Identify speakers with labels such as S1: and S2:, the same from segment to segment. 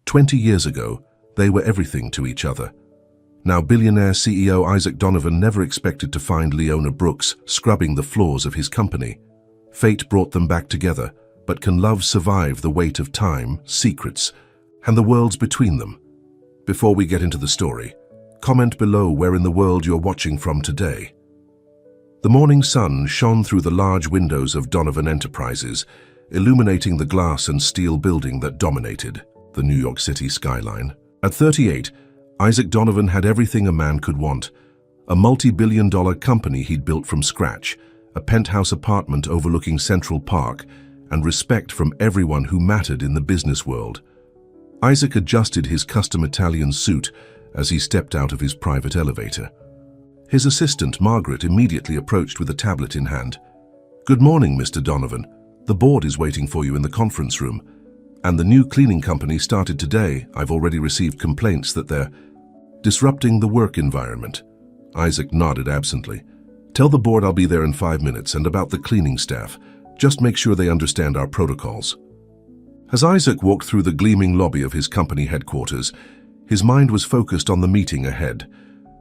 S1: 20 years ago, they were everything to each other. Now billionaire CEO Isaac Donovan never expected to find Leona Brooks scrubbing the floors of his company. Fate brought them back together, but can love survive the weight of time, secrets, and the worlds between them? Before we get into the story, comment below where in the world you're watching from today. The morning sun shone through the large windows of Donovan Enterprises, illuminating the glass and steel building that dominated the New York City skyline. At 38, Isaac Donovan had everything a man could want: a multi-billion-dollar company he'd built from scratch, a penthouse apartment overlooking Central Park, and respect from everyone who mattered in the business world. Isaac adjusted his custom Italian suit as he stepped out of his private elevator. His assistant, Margaret, immediately approached with a tablet in hand. "Good morning, Mr. Donovan. The board is waiting for you in the conference room. And the new cleaning company started today. I've already received complaints that they're disrupting the work environment." Isaac nodded absently. "Tell the board I'll be there in 5 minutes, and about the cleaning staff, just make sure they understand our protocols." As Isaac walked through the gleaming lobby of his company headquarters, his mind was focused on the meeting ahead.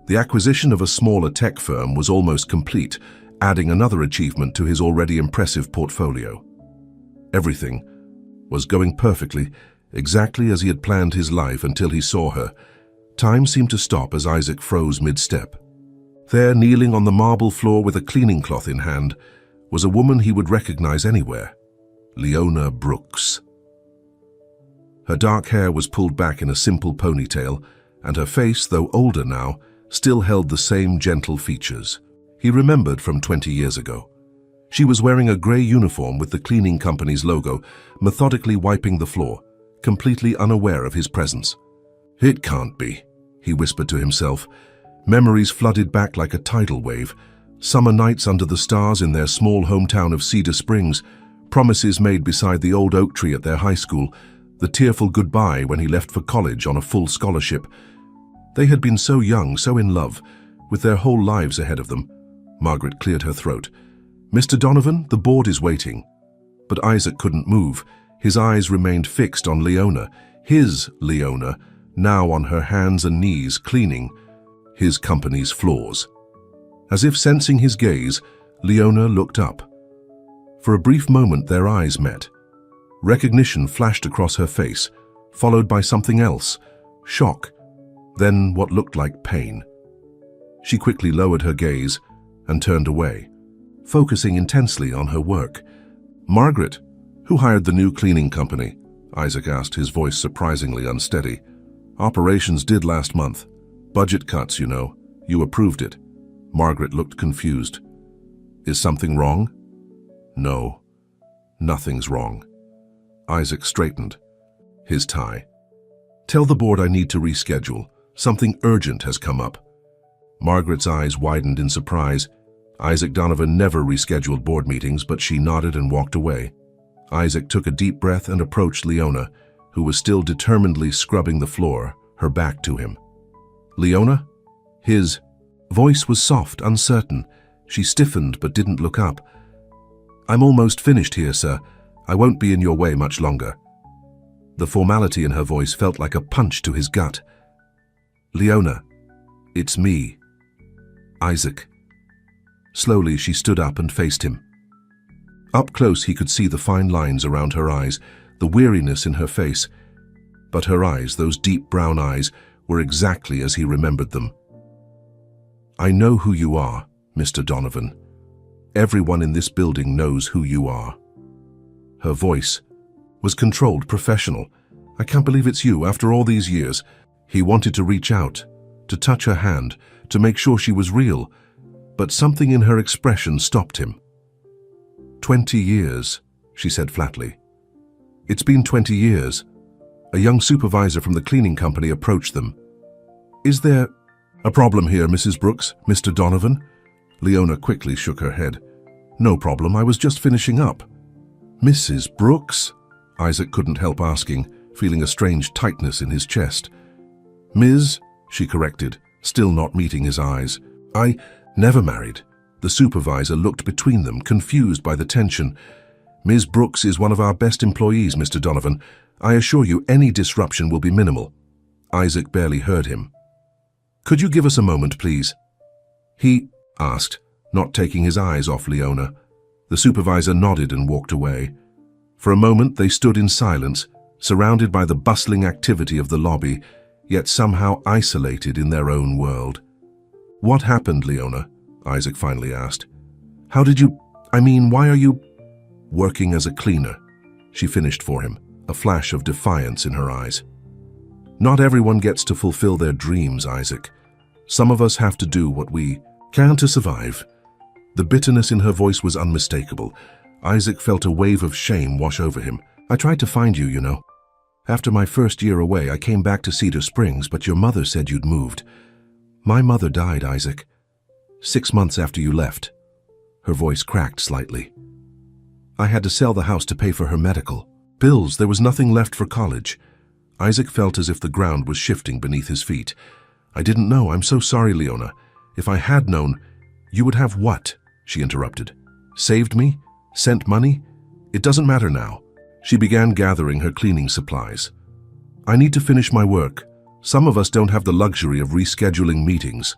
S1: The acquisition of a smaller tech firm was almost complete, adding another achievement to his already impressive portfolio. Everything was going perfectly, exactly as he had planned his life until he saw her. Time seemed to stop as Isaac froze mid-step. There, kneeling on the marble floor with a cleaning cloth in hand, was a woman he would recognize anywhere: Leona Brooks. Her dark hair was pulled back in a simple ponytail, and her face, though older now, still held the same gentle features he remembered from 20 years ago. She was wearing a gray uniform with the cleaning company's logo, methodically wiping the floor, completely unaware of his presence. "It can't be," he whispered to himself. Memories flooded back like a tidal wave. Summer nights under the stars in their small hometown of Cedar Springs, promises made beside the old oak tree at their high school, the tearful goodbye when he left for college on a full scholarship. They had been so young, so in love, with their whole lives ahead of them. Margaret cleared her throat. "Mr. Donovan, the board is waiting." But Isaac couldn't move. His eyes remained fixed on Leona, his Leona, now on her hands and knees cleaning his company's floors. As if sensing his gaze, Leona looked up. For a brief moment their eyes met. Recognition flashed across her face, followed by something else: shock, then what looked like pain. She quickly lowered her gaze and turned away, focusing intensely on her work. "Margaret, who hired the new cleaning company?" Isaac asked, his voice surprisingly unsteady. "Operations did last month. Budget cuts, you know. You approved it." Margaret looked confused. "Is something wrong?" "No, nothing's wrong." Isaac straightened his tie. "Tell the board I need to reschedule. Something urgent has come up." Margaret's eyes widened in surprise. Isaac Donovan never rescheduled board meetings, but she nodded and walked away. Isaac took a deep breath and approached Leona, who was still determinedly scrubbing the floor, her back to him. "Leona?" His voice was soft, uncertain. She stiffened but didn't look up. "I'm almost finished here, sir. I won't be in your way much longer." The formality in her voice felt like a punch to his gut. "Leona, it's me, Isaac." Slowly she stood up and faced him. Up close he could see the fine lines around her eyes, the weariness in her face. But her eyes, those deep brown eyes, were exactly as he remembered them. "I know who you are, Mr. Donovan. Everyone in this building knows who you are." Her voice was controlled, professional. "I can't believe it's you, after all these years." He wanted to reach out, to touch her hand, to make sure she was real, but something in her expression stopped him. 20 years, she said flatly. "It's been 20 years. A young supervisor from the cleaning company approached them. "Is there a problem here, Mrs. Brooks, Mr. Donovan?" Leona quickly shook her head. "No problem, I was just finishing up." "Mrs. Brooks?" Isaac couldn't help asking, feeling a strange tightness in his chest. "Ms., she corrected, still not meeting his eyes. "I never married." The supervisor looked between them, confused by the tension. "Ms. Brooks is one of our best employees, Mr. Donovan. I assure you any disruption will be minimal. Isaac barely heard him. Could you give us a moment, please? He asked, not taking his eyes off Leona. The supervisor nodded and walked away. For a moment they stood in silence, surrounded by the bustling activity of the lobby, yet somehow isolated in their own world. What happened, Leona? Isaac finally asked. Why are you working as a cleaner? She finished for him, a flash of defiance in her eyes. Not everyone gets to fulfill their dreams, Isaac. Some of us have to do what we can to survive. The bitterness in her voice was unmistakable. Isaac felt a wave of shame wash over him. I tried to find you, you know. After my first year away, I came back to Cedar Springs, but your mother said you'd moved. My mother died, Isaac. 6 months after you left. Her voice cracked slightly. I had to sell the house to pay for her medical bills. There was nothing left for college. Isaac felt as if the ground was shifting beneath his feet. I didn't know. I'm so sorry, Leona. If I had known, you would have what? She interrupted. Saved me? Sent money? It doesn't matter now. She began gathering her cleaning supplies. I need to finish my work. Some of us don't have the luxury of rescheduling meetings.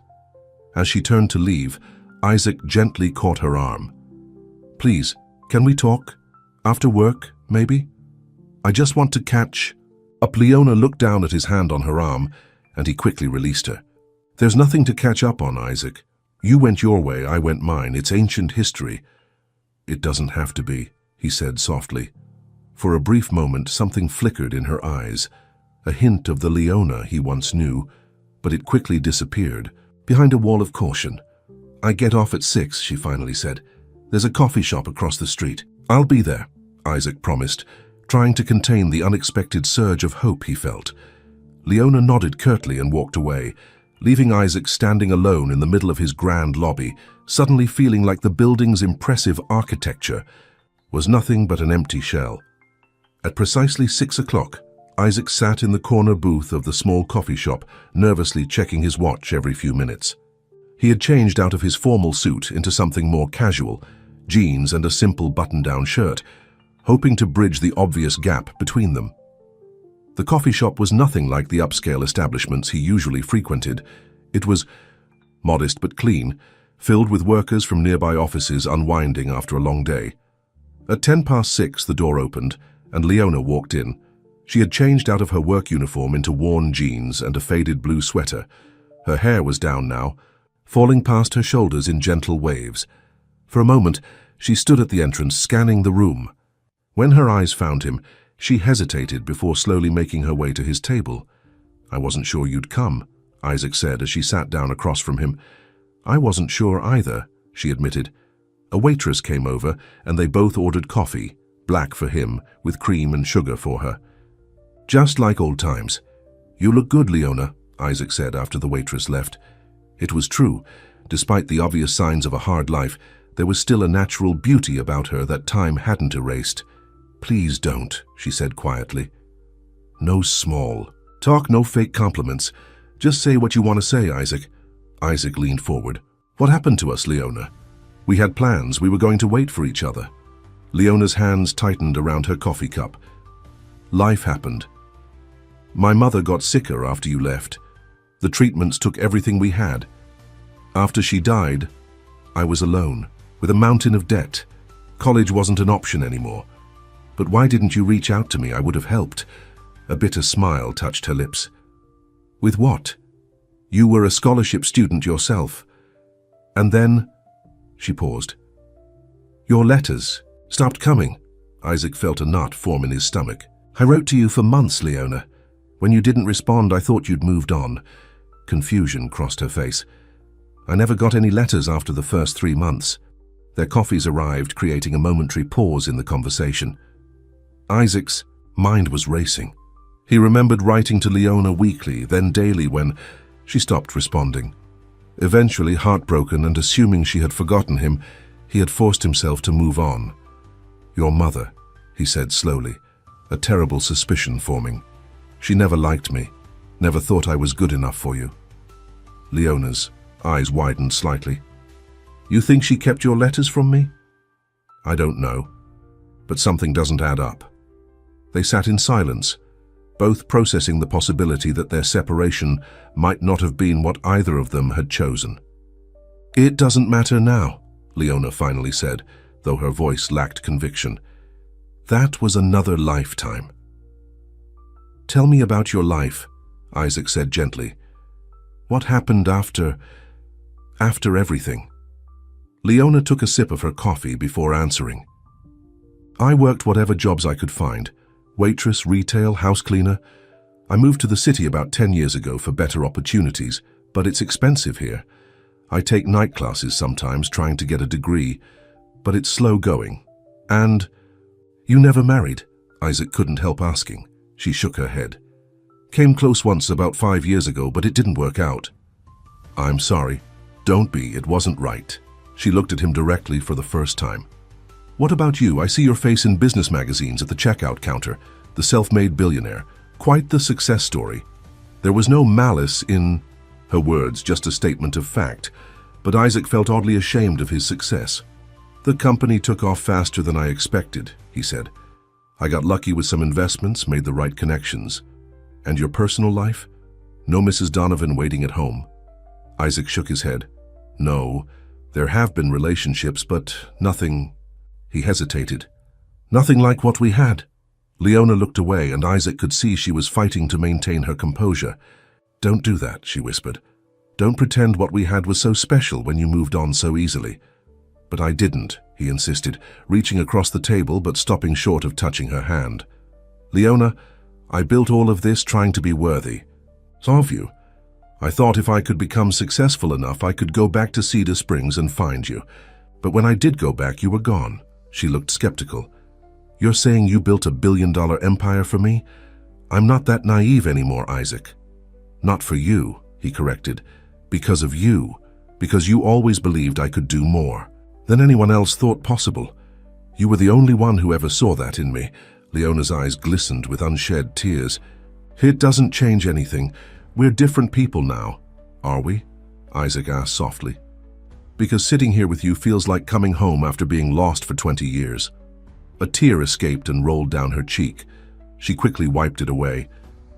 S1: As she turned to leave, Isaac gently caught her arm. Please, can we talk? After work, maybe? I just want to catch up. Leona looked down at his hand on her arm, and he quickly released her. There's nothing to catch up on, Isaac. You went your way, I went mine. It's ancient history. It doesn't have to be, he said softly. For a brief moment, something flickered in her eyes, a hint of the Leona he once knew, but it quickly disappeared, behind a wall of caution. I get off at 6, she finally said. There's a coffee shop across the street. I'll be there, Isaac promised, trying to contain the unexpected surge of hope he felt. Leona nodded curtly and walked away, leaving Isaac standing alone in the middle of his grand lobby, suddenly feeling like the building's impressive architecture was nothing but an empty shell. At precisely 6 o'clock, Isaac sat in the corner booth of the small coffee shop, nervously checking his watch every few minutes. He had changed out of his formal suit into something more casual, jeans and a simple button-down shirt, hoping to bridge the obvious gap between them. The coffee shop was nothing like the upscale establishments he usually frequented. It was modest but clean, filled with workers from nearby offices unwinding after a long day. At 6:10 the door opened, and Leona walked in. She had changed out of her work uniform into worn jeans and a faded blue sweater. Her hair was down now, falling past her shoulders in gentle waves. For a moment, she stood at the entrance, scanning the room. When her eyes found him, she hesitated before slowly making her way to his table. I wasn't sure you'd come, Isaac said as she sat down across from him. I wasn't sure either, she admitted. A waitress came over, and they both ordered coffee, black for him, with cream and sugar for her. Just like old times. You look good, Leona, Isaac said after the waitress left. It was true. Despite the obvious signs of a hard life, there was still a natural beauty about her that time hadn't erased. Please don't, she said quietly. No small talk, no fake compliments. Just say what you want to say, Isaac. Isaac leaned forward. What happened to us, Leona? We had plans. We were going to wait for each other. Leona's hands tightened around her coffee cup. Life happened. My mother got sicker after you left. The treatments took everything we had. After she died, I was alone, with a mountain of debt. College wasn't an option anymore. But why didn't you reach out to me? I would have helped. A bitter smile touched her lips. With what? You were a scholarship student yourself. And then, she paused. Your letters stopped coming. Isaac felt a knot form in his stomach. I wrote to you for months, Leona. When you didn't respond, I thought you'd moved on. Confusion crossed her face. I never got any letters after the first 3 months. Their coffees arrived, creating a momentary pause in the conversation. Isaac's mind was racing. He remembered writing to Leona weekly, then daily when she stopped responding. Eventually, heartbroken and assuming she had forgotten him, he had forced himself to move on. Your mother, he said slowly, a terrible suspicion forming. She never liked me, never thought I was good enough for you. Leona's eyes widened slightly. You think she kept your letters from me? I don't know, but something doesn't add up. They sat in silence, both processing the possibility that their separation might not have been what either of them had chosen. "It doesn't matter now," Leona finally said, though her voice lacked conviction. "That was another lifetime." "Tell me about your life," Isaac said gently. "What happened after everything?" Leona took a sip of her coffee before answering. "I worked whatever jobs I could find. Waitress, retail, house cleaner. I moved to the city about 10 years ago for better opportunities, but it's expensive here. I take night classes sometimes, trying to get a degree, but it's slow going. And you never married?" Isaac couldn't help asking. She shook her head. "Came close once about 5 years ago, but it didn't work out." "I'm sorry." "Don't be, it wasn't right." She looked at him directly for the first time. "What about you? I see your face in business magazines at the checkout counter, the self-made billionaire. Quite the success story." There was no malice in her words, just a statement of fact, but Isaac felt oddly ashamed of his success. "The company took off faster than I expected," he said. "I got lucky with some investments, made the right connections. And your personal life? No Mrs. Donovan waiting at home?" Isaac shook his head. "No, there have been relationships, but nothing." He hesitated. "Nothing like what we had." Leona looked away, and Isaac could see she was fighting to maintain her composure. "Don't do that," she whispered. "Don't pretend what we had was so special when you moved on so easily." "But I didn't," he insisted, reaching across the table but stopping short of touching her hand. "Leona, I built all of this trying to be worthy of you. I thought if I could become successful enough, I could go back to Cedar Springs and find you. But when I did go back, you were gone." She looked skeptical. "You're saying you built a billion-dollar empire for me? I'm not that naive anymore, Isaac." "Not for you," he corrected. "Because of you. Because you always believed I could do more than anyone else thought possible. You were the only one who ever saw that in me." Leona's eyes glistened with unshed tears. "It doesn't change anything. We're different people now." "Are we?" Isaac asked softly. "Because sitting here with you feels like coming home after being lost for 20 years. A tear escaped and rolled down her cheek. She quickly wiped it away.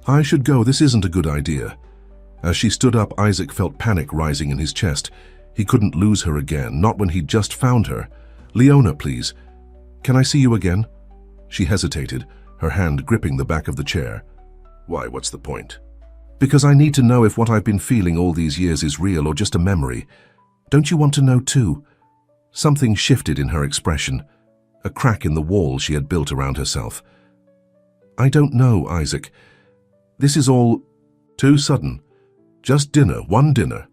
S1: "I should go. This isn't a good idea." As she stood up, Isaac felt panic rising in his chest. He couldn't lose her again, not when he'd just found her. "Leona, please. Can I see you again?" She hesitated, her hand gripping the back of the chair. "Why, what's the point?" "Because I need to know if what I've been feeling all these years is real or just a memory. Don't you want to know too?" Something shifted in her expression, a crack in the wall she had built around herself. "I don't know, Isaac. This is all too sudden. Just dinner, one dinner.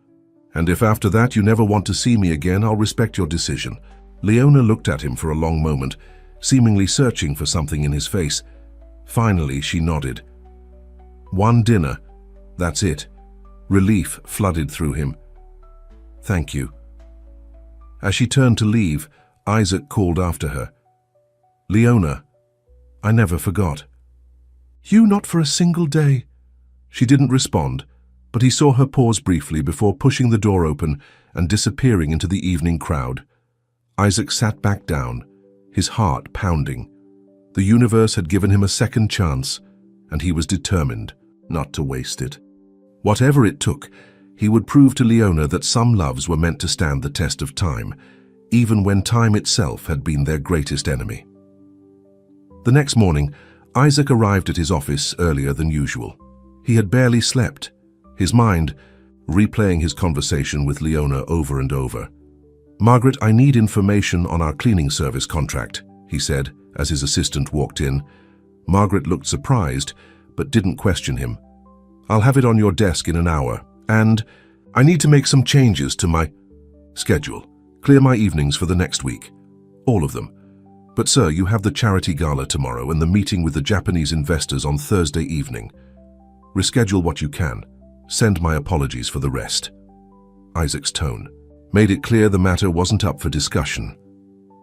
S1: And if after that you never want to see me again, I'll respect your decision." Leona looked at him for a long moment, seemingly searching for something in his face. Finally, she nodded. "One dinner. That's it." Relief flooded through him. "Thank you." As she turned to leave, Isaac called after her. "Leona, I never forgot." "You not for a single day." She didn't respond, but he saw her pause briefly before pushing the door open and disappearing into the evening crowd. Isaac sat back down, his heart pounding. The universe had given him a second chance, and he was determined not to waste it. Whatever it took, he would prove to Leona that some loves were meant to stand the test of time, even when time itself had been their greatest enemy. The next morning, Isaac arrived at his office earlier than usual. He had barely slept, his mind replaying his conversation with Leona over and over. "Margaret, I need information on our cleaning service contract," he said as his assistant walked in. Margaret looked surprised, but didn't question him. "I'll have it on your desk in an hour. And I need to make some changes to my schedule. Clear my evenings for the next week. All of them. But sir, you have the charity gala tomorrow and the meeting with the Japanese investors on Thursday evening. Reschedule what you can. Send my apologies for the rest." Isaac's tone made it clear the matter wasn't up for discussion.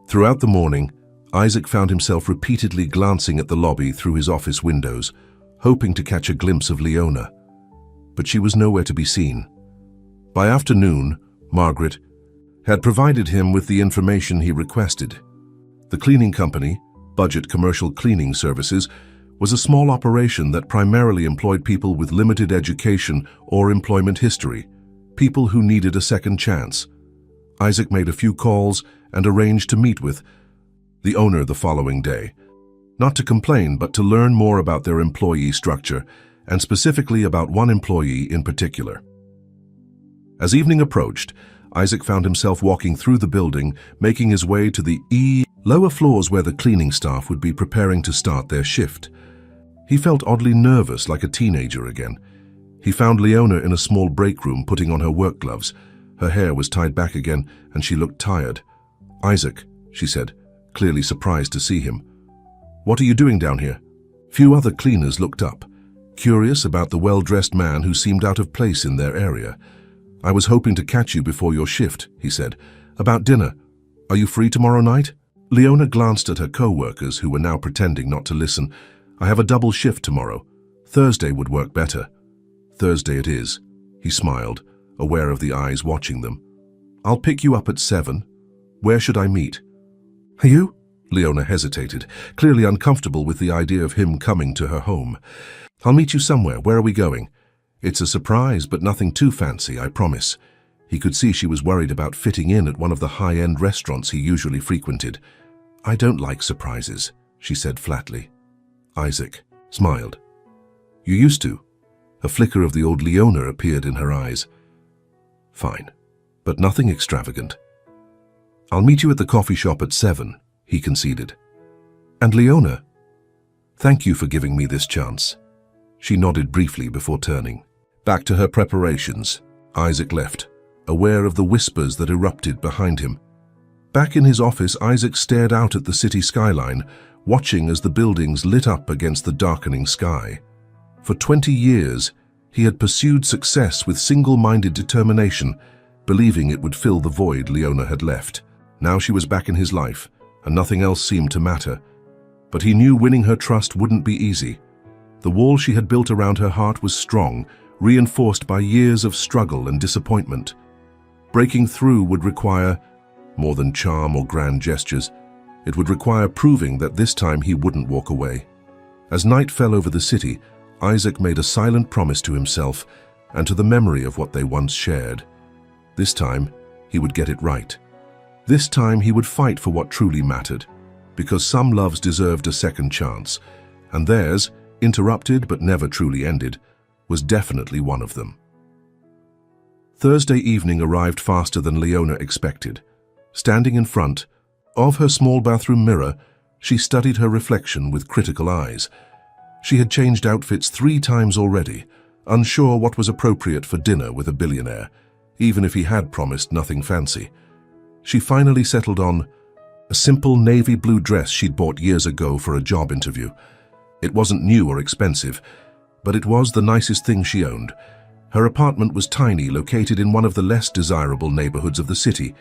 S1: Throughout the morning, Isaac found himself repeatedly glancing at the lobby through his office windows, hoping to catch a glimpse of Leona. But she was nowhere to be seen. By afternoon, Margaret had provided him with the information he requested. The cleaning company, Budget Commercial Cleaning Services, was a small operation that primarily employed people with limited education or employment history, people who needed a second chance. Isaac made a few calls and arranged to meet with the owner the following day, not to complain but to learn more about their employee structure, and specifically about one employee in particular. As evening approached, Isaac found himself walking through the building, making his way to the lower floors where the cleaning staff would be preparing to start their shift. He felt oddly nervous, like a teenager again. He found Leona in a small break room putting on her work gloves. Her hair was tied back again and she looked tired. "Isaac," she said, clearly surprised to see him. "What are you doing down here?" Few other cleaners looked up, curious about the well-dressed man who seemed out of place in their area. "I was hoping to catch you before your shift," he said. "About dinner. Are you free tomorrow night?" Leona glanced at her co-workers who were now pretending not to listen. "I have a double shift tomorrow. Thursday would work better." "Thursday it is," he smiled, aware of the eyes watching them. "I'll pick you up at 7. Where should I meet?" "Are you?" Leona hesitated, clearly uncomfortable with the idea of him coming to her home. "I'll meet you somewhere. Where are we going?" "It's a surprise, but nothing too fancy, I promise." He could see she was worried about fitting in at one of the high-end restaurants he usually frequented. "I don't like surprises," she said flatly. Isaac smiled. "You used to." A flicker of the old Leona appeared in her eyes. "Fine, but nothing extravagant." "I'll meet you at the coffee shop at 7, he conceded. "And Leona, thank you for giving me this chance." She nodded briefly before turning. Back to her preparations, Isaac left, aware of the whispers that erupted behind him. Back in his office, Isaac stared out at the city skyline, watching as the buildings lit up against the darkening sky. For 20 years, he had pursued success with single-minded determination, believing it would fill the void Leona had left. Now she was back in his life, and nothing else seemed to matter. But he knew winning her trust wouldn't be easy. The wall she had built around her heart was strong, reinforced by years of struggle and disappointment. Breaking through would require more than charm or grand gestures. It would require proving that this time he wouldn't walk away. As night fell over the city, Isaac made a silent promise to himself and to the memory of what they once shared. This time, he would get it right. This time, he would fight for what truly mattered, because some loves deserved a second chance, and theirs, interrupted but never truly ended, was definitely one of them. Thursday evening arrived faster than Leona expected. Standing in front of her small bathroom mirror, she studied her reflection with critical eyes. She had changed outfits 3 times already, unsure what was appropriate for dinner with a billionaire, even if he had promised nothing fancy. She finally settled on a simple navy blue dress she'd bought years ago for a job interview. It wasn't new or expensive, but it was the nicest thing she owned. Her apartment was tiny, located in one of the less desirable neighborhoods of the city.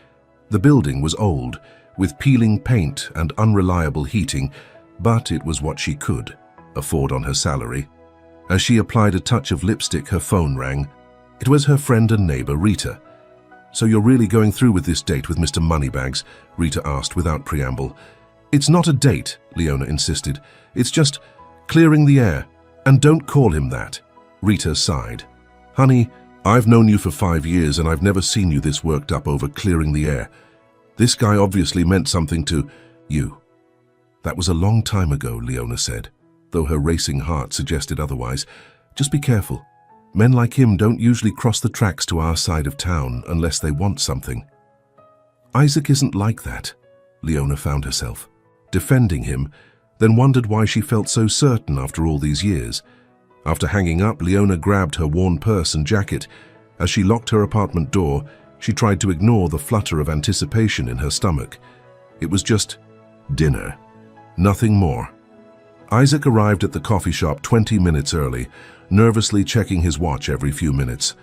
S1: The building was old, with peeling paint and unreliable heating, but it was what she could afford on her salary. As she applied a touch of lipstick, her phone rang. It was her friend and neighbor, Rita. "So you're really going through with this date with Mr. Moneybags?" Rita asked without preamble. "It's not a date," Leona insisted. "It's just clearing the air. And don't call him that." Rita sighed. "Honey, I've known you for 5 years and I've never seen you this worked up over clearing the air. This guy obviously meant something to you." "That was a long time ago," Leona said, though her racing heart suggested otherwise. "Just be careful. Men like him don't usually cross the tracks to our side of town unless they want something." "Isaac isn't like that," Leona found herself, defending him, then wondered why she felt so certain after all these years. After hanging up, Leona grabbed her worn purse and jacket. As she locked her apartment door, she tried to ignore the flutter of anticipation in her stomach. It was just dinner, nothing more. Isaac arrived at the coffee shop 20 minutes early, nervously checking his watch every few minutes.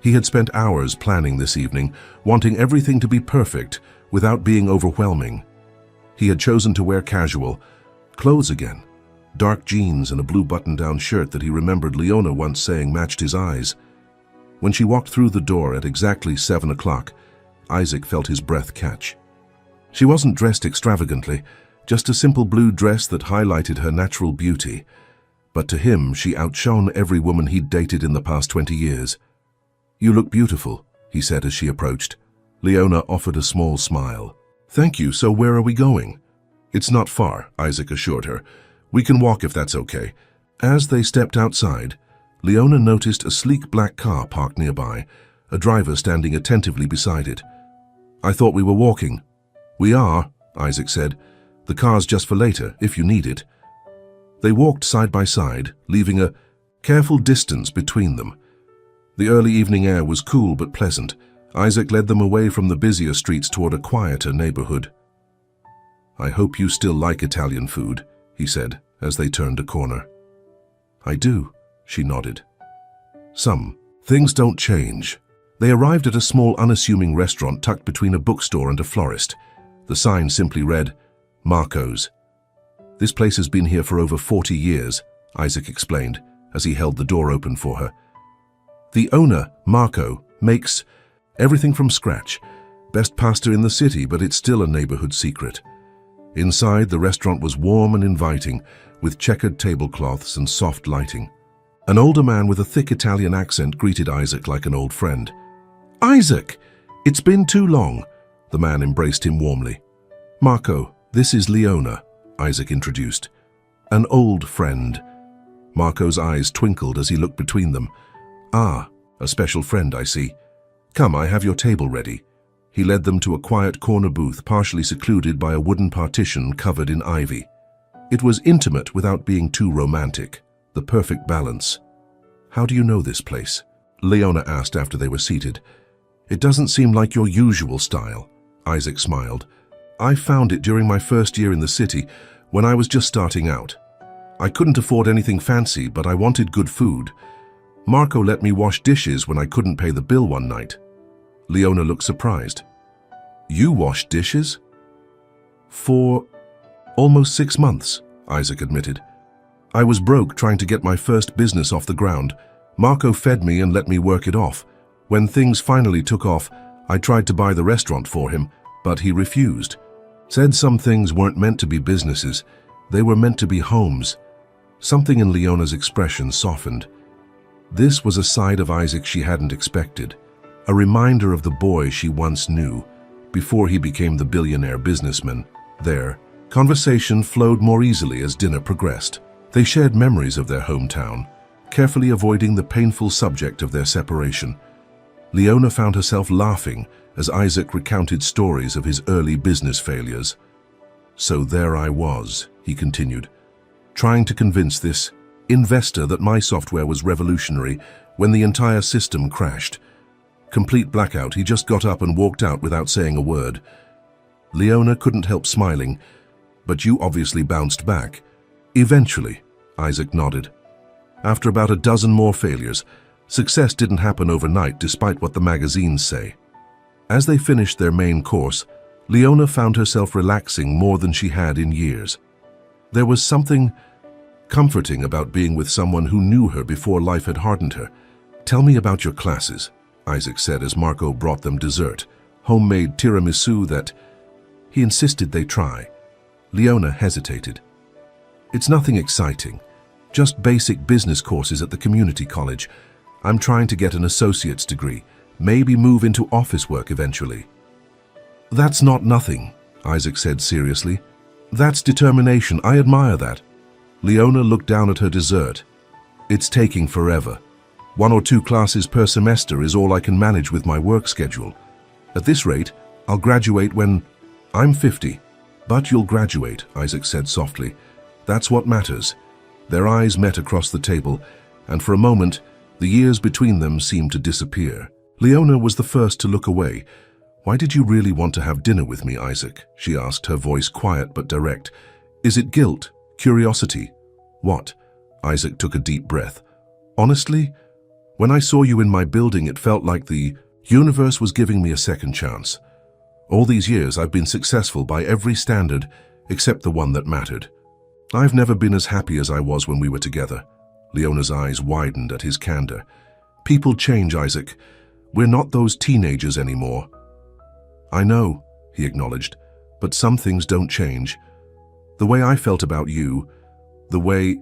S1: He had spent hours planning this evening, wanting everything to be perfect without being overwhelming. He had chosen to wear casual clothes again, dark jeans and a blue button-down shirt that he remembered Leona once saying matched his eyes. When she walked through the door at exactly 7 o'clock, Isaac felt his breath catch. She wasn't dressed extravagantly, just a simple blue dress that highlighted her natural beauty. but to him she outshone every woman he'd dated in the past 20 years. "You look beautiful," he said as she approached. Leona offered a small smile. "Thank you, so where are we going?" "It's not far," Isaac assured her. "We can walk if that's okay." As they stepped outside, Leona noticed a sleek black car parked nearby, a driver standing attentively beside it. "I thought we were walking." "We are," Isaac said. "The car's just for later, if you need it." They walked side by side, leaving a careful distance between them. The early evening air was cool but pleasant. Isaac led them away from the busier streets toward a quieter neighborhood. "I hope you still like Italian food," he said as they turned a corner. "I do," she nodded. "Some things don't change." They arrived at a small, unassuming restaurant tucked between a bookstore and a florist. The sign simply read, "Marco's." "This place has been here for over 40 years, Isaac explained as he held the door open for her. "The owner, Marco, makes everything from scratch. Best pasta in the city, but it's still a neighborhood secret." Inside, the restaurant was warm and inviting, with checkered tablecloths and soft lighting. An older man with a thick Italian accent greeted Isaac like an old friend. "Isaac! It's been too long." The man embraced him warmly. "Marco, this is Leona," Isaac introduced. "An old friend." Marco's eyes twinkled as he looked between them. "Ah, a special friend, I see. Come, I have your table ready." He led them to a quiet corner booth partially secluded by a wooden partition covered in ivy. It was intimate without being too romantic, the perfect balance. "How do you know this place?" Leona asked after they were seated. "It doesn't seem like your usual style," Isaac smiled. "I found it during my first year in the city, when I was just starting out. I couldn't afford anything fancy, but I wanted good food. Marco let me wash dishes when I couldn't pay the bill one night." Leona looked surprised. "You washed dishes?" "For almost 6 months," Isaac admitted. "I was broke trying to get my first business off the ground. Marco fed me and let me work it off. When things finally took off, I tried to buy the restaurant for him, but he refused. Said some things weren't meant to be businesses, they were meant to be homes." Something in Leona's expression softened. This was a side of Isaac she hadn't expected, a reminder of the boy she once knew, before he became the billionaire businessman. Their conversation flowed more easily as dinner progressed. They shared memories of their hometown, carefully avoiding the painful subject of their separation. Leona found herself laughing as Isaac recounted stories of his early business failures. "So there I was," he continued, "trying to convince this investor that my software was revolutionary when the entire system crashed. Complete blackout, he just got up and walked out without saying a word." Leona couldn't help smiling. "But you obviously bounced back." "Eventually," Isaac nodded. "After about a dozen more failures, success didn't happen overnight despite what the magazines say." As they finished their main course, Leona found herself relaxing more than she had in years. There was something comforting about being with someone who knew her before life had hardened her. "Tell me about your classes," Isaac said as Marco brought them dessert, homemade tiramisu that he insisted they try. Leona hesitated. "It's nothing exciting, just basic business courses at the community college. I'm trying to get an associate's degree, maybe move into office work eventually." "That's not nothing," Isaac said seriously. "That's determination. I admire that." Leona looked down at her dessert. "It's taking forever. 1 or 2 classes per semester is all I can manage with my work schedule. At this rate, I'll graduate when I'm 50. "But you'll graduate," Isaac said softly. "That's what matters." Their eyes met across the table, and for a moment, the years between them seemed to disappear. Leona was the first to look away. "Why did you really want to have dinner with me, Isaac?" she asked, her voice quiet but direct. "Is it guilt? Curiosity? What?" Isaac took a deep breath. "Honestly, when I saw you in my building, it felt like the universe was giving me a second chance. All these years, I've been successful by every standard except the one that mattered. I've never been as happy as I was when we were together." Leona's eyes widened at his candor. "People change, Isaac. We're not those teenagers anymore." "I know," he acknowledged, "but some things don't change. The way I felt about you, the way..."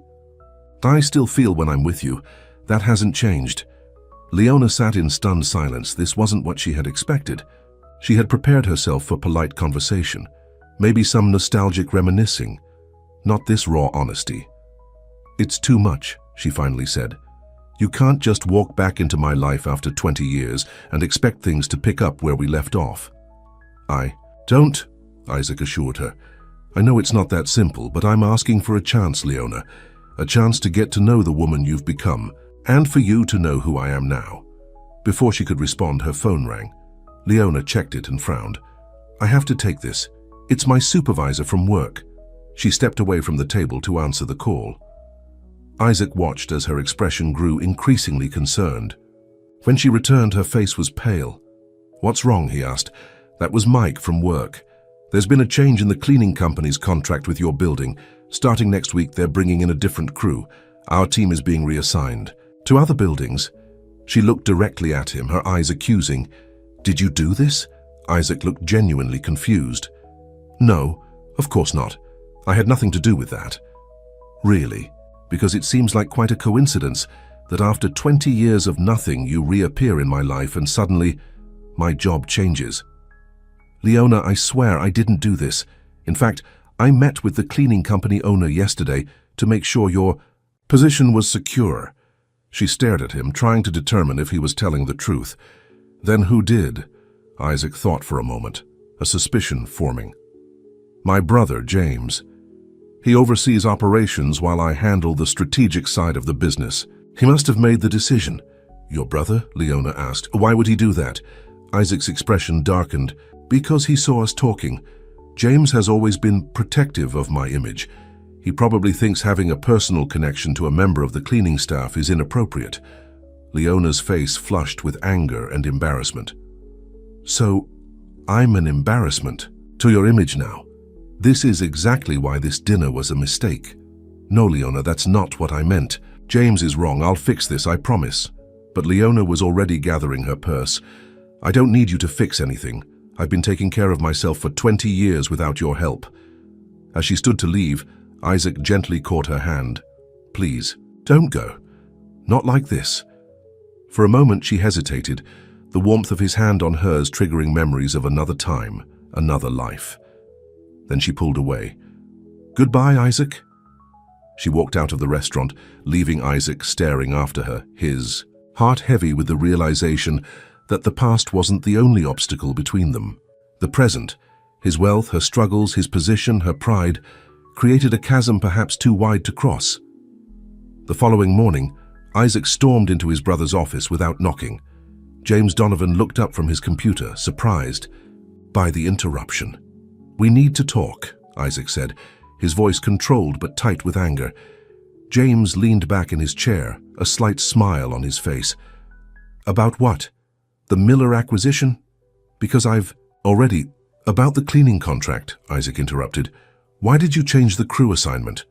S1: I still feel when I'm with you. That hasn't changed. Leona sat in stunned silence. This wasn't what she had expected. She had prepared herself for polite conversation, maybe some nostalgic reminiscing, not this raw honesty. "It's too much," she finally said. "You can't just walk back into my life after 20 years and expect things to pick up where we left off." "I don't," Isaac assured her. "I know it's not that simple, but I'm asking for a chance, Leona. A chance to get to know the woman you've become, and for you to know who I am now." Before she could respond, her phone rang. Leona checked it and frowned. "I have to take this. It's my supervisor from work." She stepped away from the table to answer the call. Isaac watched as her expression grew increasingly concerned. When she returned, her face was pale. "What's wrong?" he asked. "That was Mike from work. There's been a change in the cleaning company's contract with your building. Starting next week, they're bringing in a different crew. Our team is being reassigned to other buildings." She looked directly at him, her eyes accusing. "Did you do this?" Isaac looked genuinely confused. "No, of course not. I had nothing to do with that." "Really? Because it seems like quite a coincidence that after 20 years of nothing, you reappear in my life and suddenly my job changes." "Leona, I swear I didn't do this. In fact, I met with the cleaning company owner yesterday to make sure your position was secure." She stared at him, trying to determine if he was telling the truth. "Then who did?" Isaac thought for a moment, a suspicion forming. "My brother, James. He oversees operations while I handle the strategic side of the business. He must have made the decision." "Your brother?" Leona asked. "Why would he do that?" Isaac's expression darkened. "Because he saw us talking. James has always been protective of my image. He probably thinks having a personal connection to a member of the cleaning staff is inappropriate." Leona's face flushed with anger and embarrassment. "So, I'm an embarrassment to your image now? This is exactly why this dinner was a mistake." "No, Leona, that's not what I meant. James is wrong. I'll fix this, I promise." But Leona was already gathering her purse. "I don't need you to fix anything. I've been taking care of myself for 20 years without your help." As she stood to leave, Isaac gently caught her hand. "Please, don't go. Not like this." For a moment she hesitated, the warmth of his hand on hers triggering memories of another time, another life. Then she pulled away. "Goodbye, Isaac." She walked out of the restaurant, leaving Isaac staring after her, his heart heavy with the realization that the past wasn't the only obstacle between them. The present, his wealth, her struggles, his position, her pride, created a chasm perhaps too wide to cross. The following morning, Isaac stormed into his brother's office without knocking. James Donovan looked up from his computer, surprised by the interruption. "We need to talk," Isaac said, his voice controlled but tight with anger. James leaned back in his chair, a slight smile on his face. "About what? The Miller acquisition? Because I've already—" "About the cleaning contract," Isaac interrupted. "Why did you change the crew assignment?"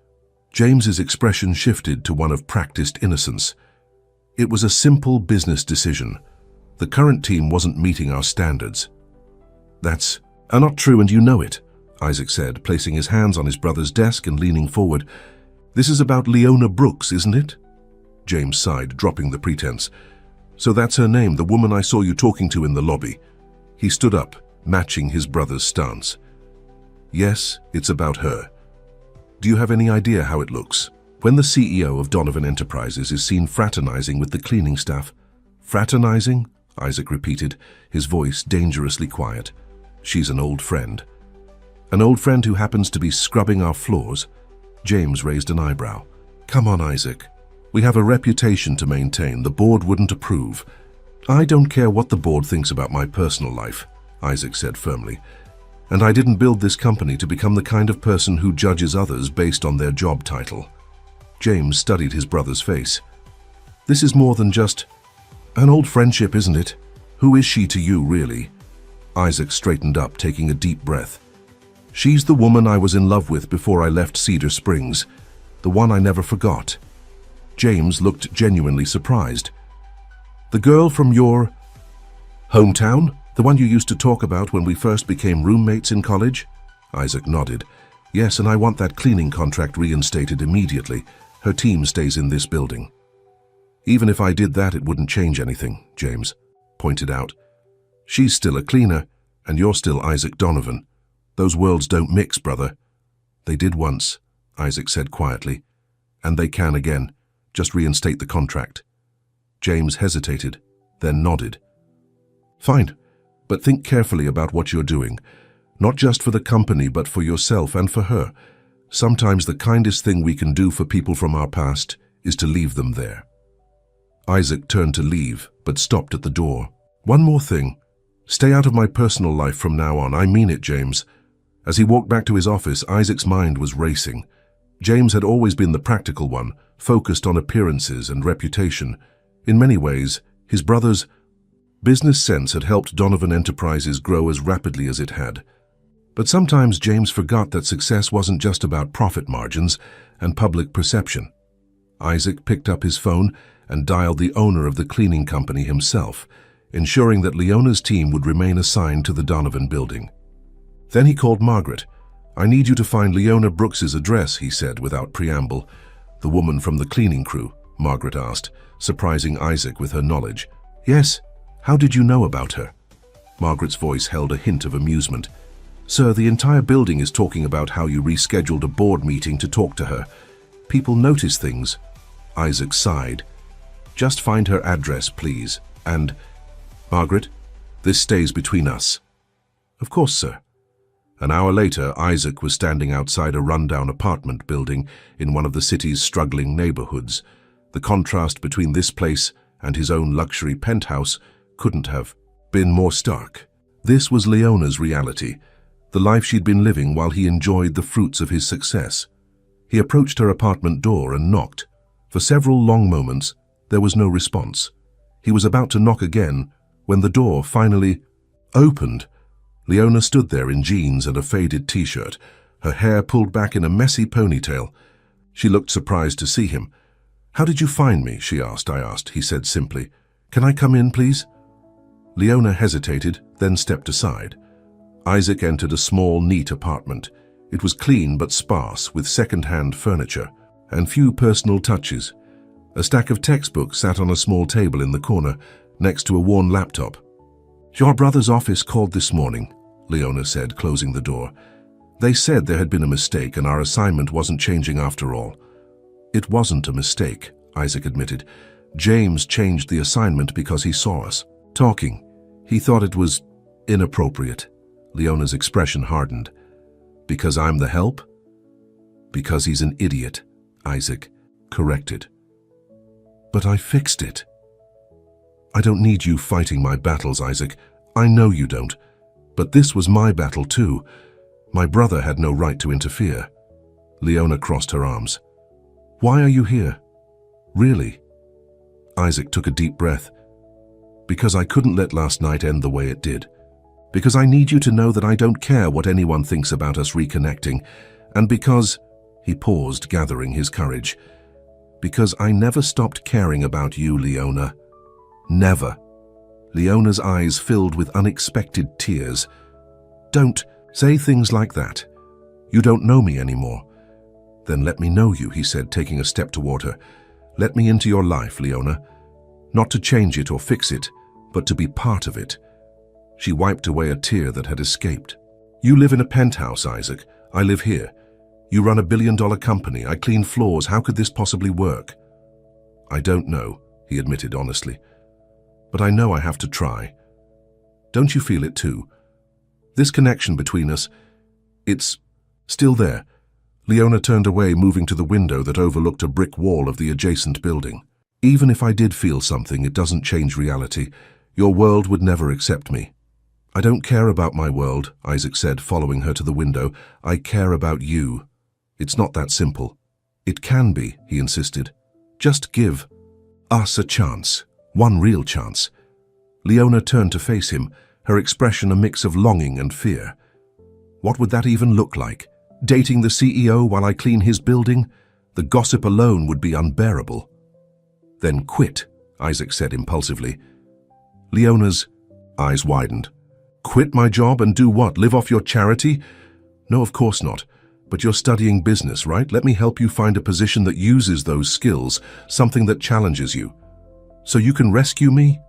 S1: James's expression shifted to one of practiced innocence. "It was a simple business decision. The current team wasn't meeting our standards." "That's not true, and you know it," Isaac said, placing his hands on his brother's desk and leaning forward. "This is about Leona Brooks, isn't it?" James sighed, dropping the pretense. "So that's her name, the woman I saw you talking to in the lobby." He stood up, matching his brother's stance. "Yes, it's about her. Do you have any idea how it looks? When the CEO of Donovan Enterprises is seen fraternizing with the cleaning staff." "Fraternizing?" Isaac repeated, his voice dangerously quiet. "She's an old friend." "An old friend who happens to be scrubbing our floors?" James raised an eyebrow. "Come on, Isaac. We have a reputation to maintain. The board wouldn't approve." "I don't care what the board thinks about my personal life," Isaac said firmly. "And I didn't build this company to become the kind of person who judges others based on their job title." James studied his brother's face. "This is more than just an old friendship, isn't it? Who is she to you, really?" Isaac straightened up, taking a deep breath. "She's the woman I was in love with before I left Cedar Springs, the one I never forgot." James looked genuinely surprised. "The girl from your hometown? The one you used to talk about when we first became roommates in college?" Isaac nodded. "Yes, and I want that cleaning contract reinstated immediately. Her team stays in this building. Even if I did that, it wouldn't change anything, James pointed out. She's still a cleaner, and you're still Isaac Donovan. Those worlds don't mix, brother. They did once, Isaac said quietly, and they can again. Just reinstate the contract. James hesitated, then nodded. Fine, but think carefully about what you're doing. Not just for the company, but for yourself and for her. Sometimes the kindest thing we can do for people from our past is to leave them there. Isaac turned to leave, but stopped at the door. One more thing. Stay out of my personal life from now on. I mean it, James. As he walked back to his office, Isaac's mind was racing. James had always been the practical one, focused on appearances and reputation. In many ways, his brother's business sense had helped Donovan Enterprises grow as rapidly as it had. But sometimes James forgot that success wasn't just about profit margins and public perception. Isaac picked up his phone and dialed the owner of the cleaning company himself, ensuring that Leona's team would remain assigned to the Donovan building. Then he called Margaret. I need you to find Leona Brooks's address, he said without preamble. The woman from the cleaning crew, Margaret asked, surprising Isaac with her knowledge. Yes, how did you know about her? Margaret's voice held a hint of amusement. Sir, the entire building is talking about how you rescheduled a board meeting to talk to her. People notice things. Isaac sighed. Just find her address, please. And, Margaret, this stays between us. Of course, sir. An hour later, Isaac was standing outside a rundown apartment building in one of the city's struggling neighborhoods. The contrast between this place and his own luxury penthouse couldn't have been more stark. This was Leona's reality, the life she'd been living while he enjoyed the fruits of his success. He approached her apartment door and knocked. For several long moments, there was no response. He was about to knock again when the door finally opened. Leona stood there in jeans and a faded t-shirt, her hair pulled back in a messy ponytail. She looked surprised to see him. How did you find me? She asked. I asked, he said simply. Can I come in, please? Leona hesitated, then stepped aside. Isaac entered a small, neat apartment. It was clean but sparse, with second-hand furniture and few personal touches. A stack of textbooks sat on a small table in the corner, next to a worn laptop. Your brother's office called this morning, Leona said, closing the door. They said there had been a mistake and our assignment wasn't changing after all. It wasn't a mistake, Isaac admitted. James changed the assignment because he saw us talking. He thought it was inappropriate. Leona's expression hardened. Because I'm the help? Because he's an idiot, Isaac corrected. But I fixed it. I don't need you fighting my battles, Isaac. I know you don't. But this was my battle too. My brother had no right to interfere. Leona crossed her arms. Why are you here? Really? Isaac took a deep breath. Because I couldn't let last night end the way it did. Because I need you to know that I don't care what anyone thinks about us reconnecting. And because, he paused, gathering his courage, because I never stopped caring about you, Leona. Never. Leona's eyes filled with unexpected tears. Don't say things like that. You don't know me anymore. Then let me know you, he said, taking a step toward her. Let me into your life, Leona. Not to change it or fix it, but to be part of it. She wiped away a tear that had escaped. You live in a penthouse, Isaac. I live here. You run a billion-dollar company. I clean floors. How could this possibly work? I don't know, he admitted honestly. But I know I have to try. Don't you feel it too? This connection between us, it's still there. Leona turned away, moving to the window that overlooked a brick wall of the adjacent building. Even if I did feel something, it doesn't change reality. Your world would never accept me. I don't care about my world, Isaac said, following her to the window. I care about you. It's not that simple. It can be, he insisted. Just give us a chance. One real chance. Leona turned to face him, her expression a mix of longing and fear. What would that even look like? Dating the CEO while I clean his building? The gossip alone would be unbearable. Then quit, Isaac said impulsively. Leona's eyes widened. Quit my job and do what? Live off your charity? No, of course not. But you're studying business, right? Let me help you find a position that uses those skills, something that challenges you. So you can rescue me?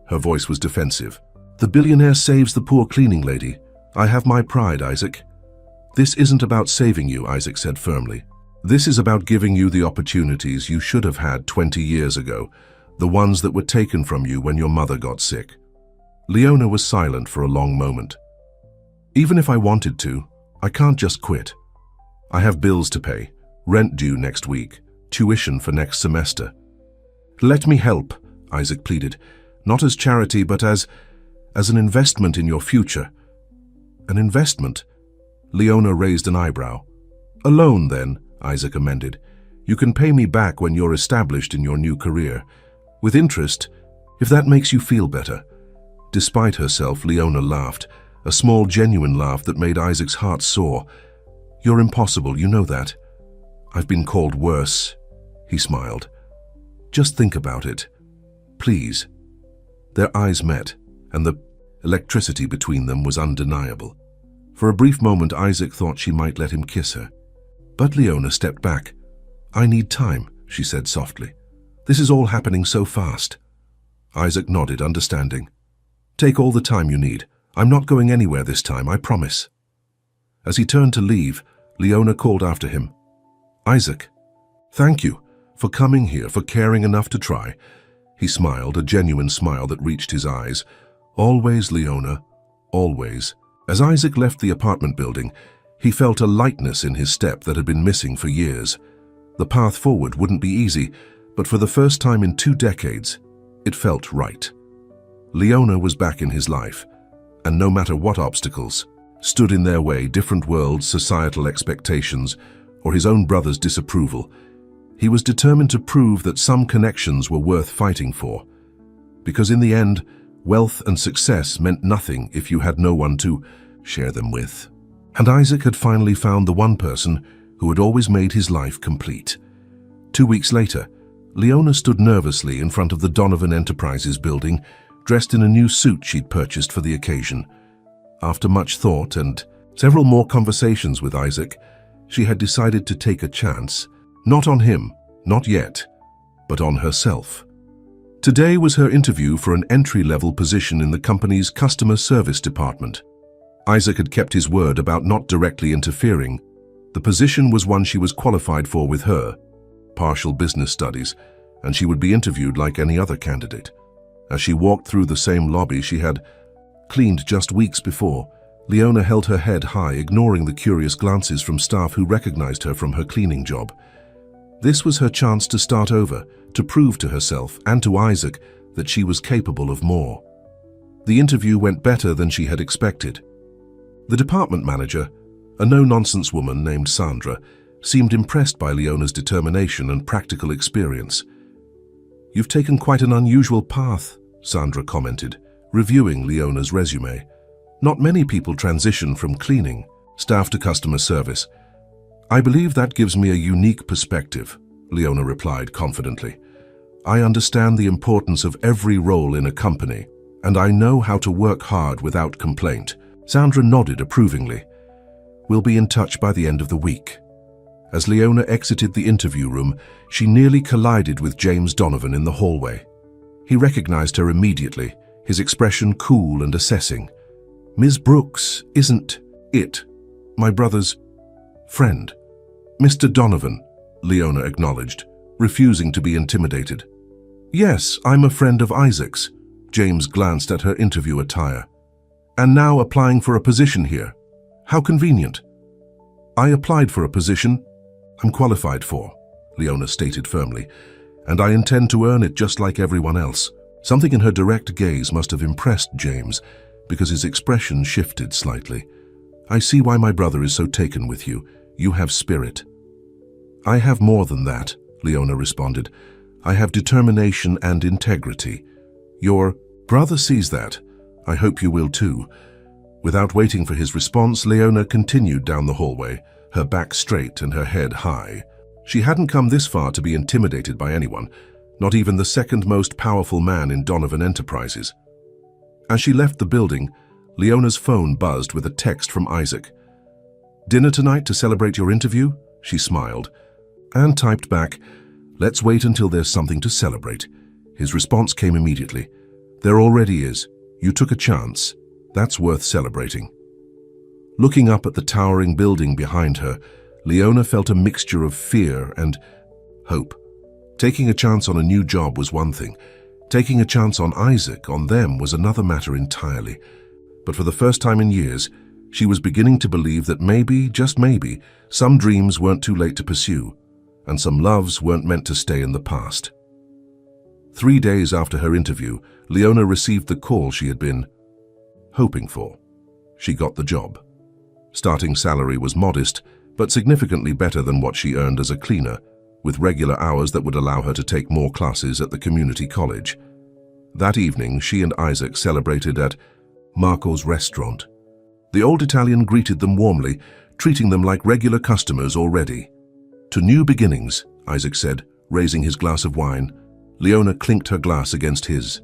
S1: Her voice was defensive. The billionaire saves the poor cleaning lady. I have my pride, Isaac. This isn't about saving you, Isaac said firmly. This is about giving you the opportunities you should have had 20 years ago, the ones that were taken from you when your mother got sick. Leona was silent for a long moment. Even if I wanted to, I can't just quit. I have bills to pay, rent due next week, tuition for next semester. Let me help, Isaac pleaded, not as charity but as an investment in your future. An investment? Leona raised an eyebrow. A loan, then, Isaac amended. You can pay me back when you're established in your new career. With interest, if that makes you feel better. Despite herself, Leona laughed, a small, genuine laugh that made Isaac's heart soar. You're impossible, you know that. I've been called worse, he smiled. Just think about it. Please. Their eyes met, and the electricity between them was undeniable. For a brief moment, Isaac thought she might let him kiss her. But Leona stepped back. I need time, she said softly. This is all happening so fast. Isaac nodded, understanding. Take all the time you need. I'm not going anywhere this time, I promise. As he turned to leave, Leona called after him. Isaac, thank you for coming here, for caring enough to try. He smiled, a genuine smile that reached his eyes. Always, Leona, always. As Isaac left the apartment building, he felt a lightness in his step that had been missing for years. The path forward wouldn't be easy, but for the first time in 2 decades, it felt right. Leona was back in his life, and no matter what obstacles stood in their way, different worlds, societal expectations, or his own brother's disapproval, he was determined to prove that some connections were worth fighting for. Because in the end, wealth and success meant nothing if you had no one to share them with. And Isaac had finally found the one person who had always made his life complete. 2 weeks later, Leona stood nervously in front of the Donovan Enterprises building, dressed in a new suit she'd purchased for the occasion. After much thought and several more conversations with Isaac, she had decided to take a chance. Not on him, not yet, but on herself. Today was her interview for an entry-level position in the company's customer service department. Isaac had kept his word about not directly interfering. The position was one she was qualified for with her, partial business studies, and she would be interviewed like any other candidate. As she walked through the same lobby she had cleaned just weeks before, Leona held her head high, ignoring the curious glances from staff who recognized her from her cleaning job. This was her chance to start over, to prove to herself and to Isaac that she was capable of more. The interview went better than she had expected. The department manager, a no-nonsense woman named Sandra, seemed impressed by Leona's determination and practical experience. You've taken quite an unusual path, Sandra commented, reviewing Leona's resume. Not many people transition from cleaning staff to customer service. I believe that gives me a unique perspective, Leona replied confidently. I understand the importance of every role in a company, and I know how to work hard without complaint. Sandra nodded approvingly. We'll be in touch by the end of the week. As Leona exited the interview room, she nearly collided with James Donovan in the hallway. He recognized her immediately, his expression cool and assessing. Ms. Brooks isn't it, my brother's friend. Mr. Donovan, Leona acknowledged, refusing to be intimidated. Yes, I'm a friend of Isaac's. James glanced at her interview attire. And now applying for a position here. How convenient. I applied for a position I'm qualified for, Leona stated firmly, and I intend to earn it just like everyone else. Something in her direct gaze must have impressed James, because his expression shifted slightly. I see why my brother is so taken with you. You have spirit. I have more than that, Leona responded. I have determination and integrity. Your brother sees that. I hope you will too. Without waiting for his response, Leona continued down the hallway, her back straight and her head high. She hadn't come this far to be intimidated by anyone, not even the second most powerful man in Donovan Enterprises. As she left the building, Leona's phone buzzed with a text from Isaac. Dinner tonight to celebrate your interview? She smiled, and typed back, let's wait until there's something to celebrate. His response came immediately. There already is. You took a chance. That's worth celebrating. Looking up at the towering building behind her, Leona felt a mixture of fear and hope. Taking a chance on a new job was one thing. Taking a chance on Isaac, on them, was another matter entirely. But for the first time in years, she was beginning to believe that maybe, just maybe, some dreams weren't too late to pursue, and some loves weren't meant to stay in the past. 3 days after her interview, Leona received the call she had been hoping for. She got the job. Starting salary was modest, but significantly better than what she earned as a cleaner, with regular hours that would allow her to take more classes at the community college. That evening, she and Isaac celebrated at Marco's restaurant. The old Italian greeted them warmly, treating them like regular customers already. To new beginnings, Isaac said, raising his glass of wine. Leona clinked her glass against his.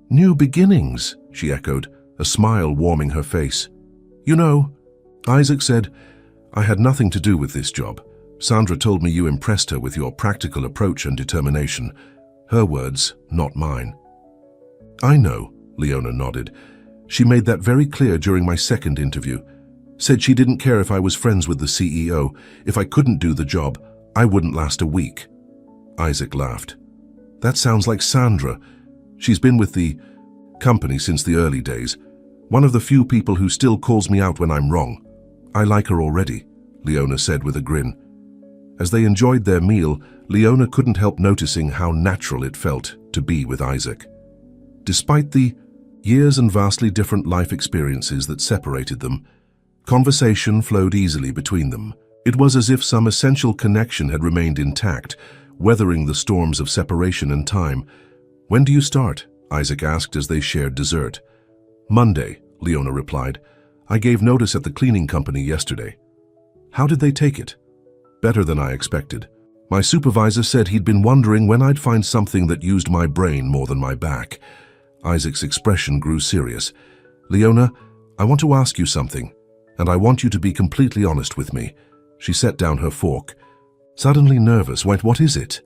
S1: New beginnings, she echoed, a smile warming her face. You know, Isaac said, I had nothing to do with this job. Sandra told me you impressed her with your practical approach and determination. Her words, not mine. I know, Leona nodded. She made that very clear during my second interview. Said she didn't care if I was friends with the CEO. If I couldn't do the job, I wouldn't last a week. Isaac laughed. That sounds like Sandra. She's been with the company since the early days. One of the few people who still calls me out when I'm wrong. I like her already, Leona said with a grin. As they enjoyed their meal, Leona couldn't help noticing how natural it felt to be with Isaac. Despite the years and vastly different life experiences that separated them, conversation flowed easily between them. It was as if some essential connection had remained intact, weathering the storms of separation and time. When do you start? Isaac asked as they shared dessert. Monday, Leona replied. I gave notice at the cleaning company yesterday. How did they take it? Better than I expected. My supervisor said he'd been wondering when I'd find something that used my brain more than my back. Isaac's expression grew serious. Leona, I want to ask you something, and I want you to be completely honest with me. She set down her fork. Suddenly nervous, went, what is it?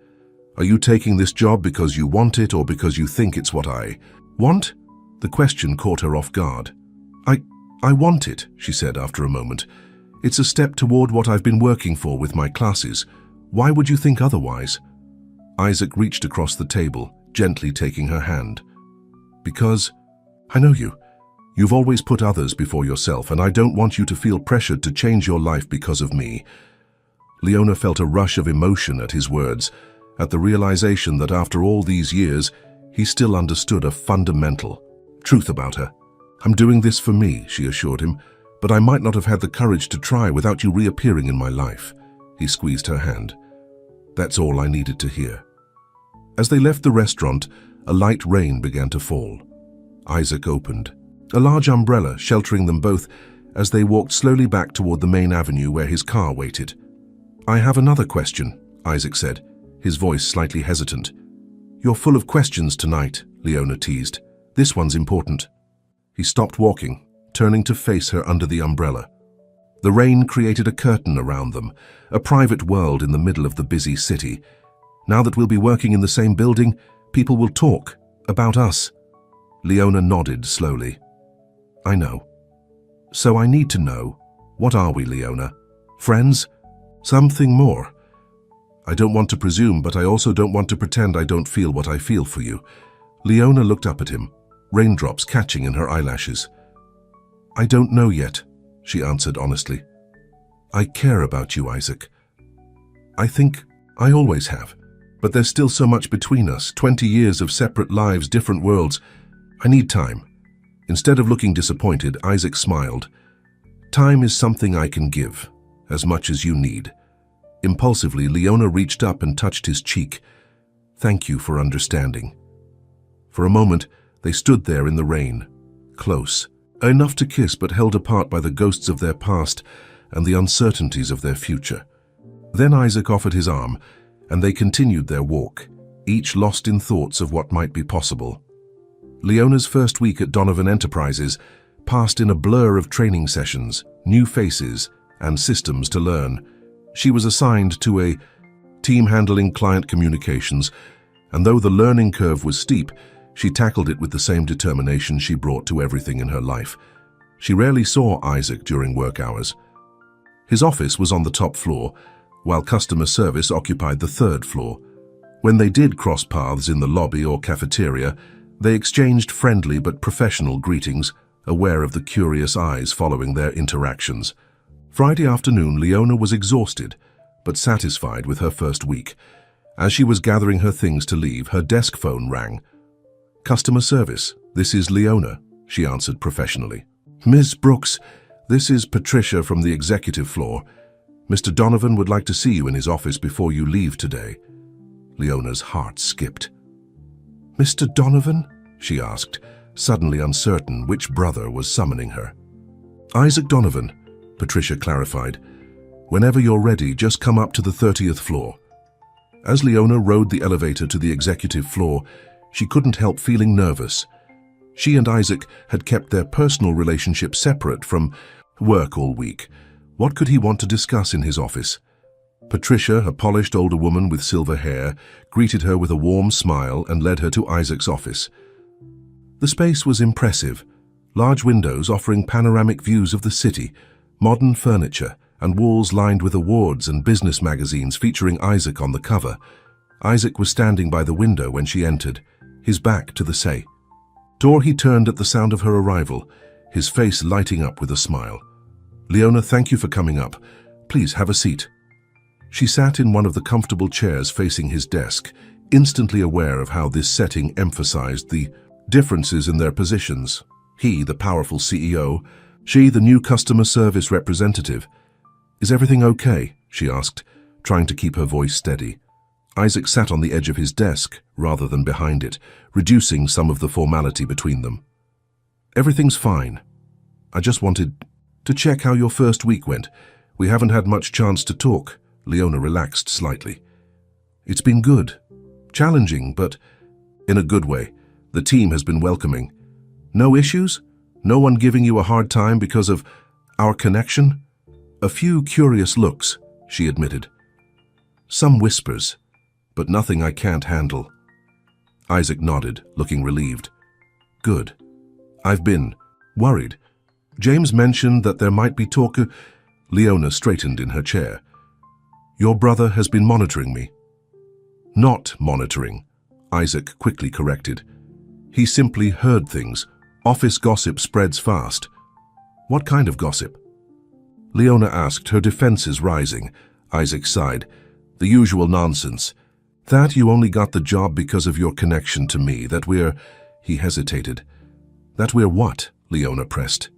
S1: Are you taking this job because you want it or because you think it's what I want? The question caught her off guard. I want it, she said after a moment. It's a step toward what I've been working for with my classes. Why would you think otherwise? Isaac reached across the table, gently taking her hand. Because I know you. You've always put others before yourself, and I don't want you to feel pressured to change your life because of me. Leona felt a rush of emotion at his words, at the realization that after all these years, he still understood a fundamental truth about her. I'm doing this for me, she assured him, but I might not have had the courage to try without you reappearing in my life. He squeezed her hand. That's all I needed to hear. As they left the restaurant, a light rain began to fall. Isaac opened a large umbrella sheltering them both as they walked slowly back toward the main avenue where his car waited. I have another question, Isaac said, his voice slightly hesitant. You're full of questions tonight, Leona teased. This one's important. He stopped walking, turning to face her under the umbrella. The rain created a curtain around them, a private world in the middle of the busy city. Now that we'll be working in the same building, people will talk about us. Leona nodded slowly. I know. So I need to know, what are we, Leona? Friends? Something more? I don't want to presume, but I also don't want to pretend I don't feel what I feel for you. Leona looked up at him, raindrops catching in her eyelashes. I don't know yet, she answered honestly. I care about you, Isaac. I think I always have, but there's still so much between us, 20 years of separate lives, different worlds. I need time. Instead of looking disappointed, Isaac smiled. Time is something I can give, as much as you need. Impulsively, Leona reached up and touched his cheek. Thank you for understanding. For a moment, they stood there in the rain, close, enough to kiss but held apart by the ghosts of their past and the uncertainties of their future. Then Isaac offered his arm, and they continued their walk, each lost in thoughts of what might be possible. Leona's first week at Donovan Enterprises passed in a blur of training sessions, new faces, and systems to learn. She was assigned to a team handling client communications, and though the learning curve was steep, she tackled it with the same determination she brought to everything in her life. She rarely saw Isaac during work hours. His office was on the top floor, while customer service occupied the third floor. When they did cross paths in the lobby or cafeteria, they exchanged friendly but professional greetings, aware of the curious eyes following their interactions. Friday afternoon, Leona was exhausted, but satisfied with her first week. As she was gathering her things to leave, her desk phone rang. "Customer service, this is Leona," she answered professionally. "Ms. Brooks, this is Patricia from the executive floor. Mr. Donovan would like to see you in his office before you leave today." Leona's heart skipped. "Mr. Donovan?" she asked, suddenly uncertain which brother was summoning her. "Isaac Donovan," Patricia clarified. "Whenever you're ready, just come up to the 30th floor." As Leona rode the elevator to the executive floor, she couldn't help feeling nervous. She and Isaac had kept their personal relationship separate from work all week. What could he want to discuss in his office? Patricia, a polished older woman with silver hair, greeted her with a warm smile and led her to Isaac's office. The space was impressive. Large windows offering panoramic views of the city, modern furniture, and walls lined with awards and business magazines featuring Isaac on the cover. Isaac was standing by the window when she entered, his back to the door. He turned at the sound of her arrival, his face lighting up with a smile. "Leona, thank you for coming up. Please have a seat." She sat in one of the comfortable chairs facing his desk, instantly aware of how this setting emphasized the differences in their positions. He, the powerful CEO, she, the new customer service representative. "Is everything okay?" she asked, trying to keep her voice steady. Isaac sat on the edge of his desk rather than behind it, reducing some of the formality between them. "Everything's fine. I just wanted to check how your first week went. We haven't had much chance to talk." Leona relaxed slightly. "It's been good. Challenging, but in a good way. The team has been welcoming. No issues? No one giving you a hard time because of our connection?" "A few curious looks," she admitted. "Some whispers, but nothing I can't handle." Isaac nodded, looking relieved. "Good. I've been worried. James mentioned that there might be talk." Leona straightened in her chair. "Your brother has been monitoring me." "Not monitoring," Isaac quickly corrected. "He simply heard things. Office gossip spreads fast." "What kind of gossip?" Leona asked, her defenses rising. Isaac sighed. "The usual nonsense. That you only got the job because of your connection to me, that we're—" He hesitated. "That we're what?" Leona pressed.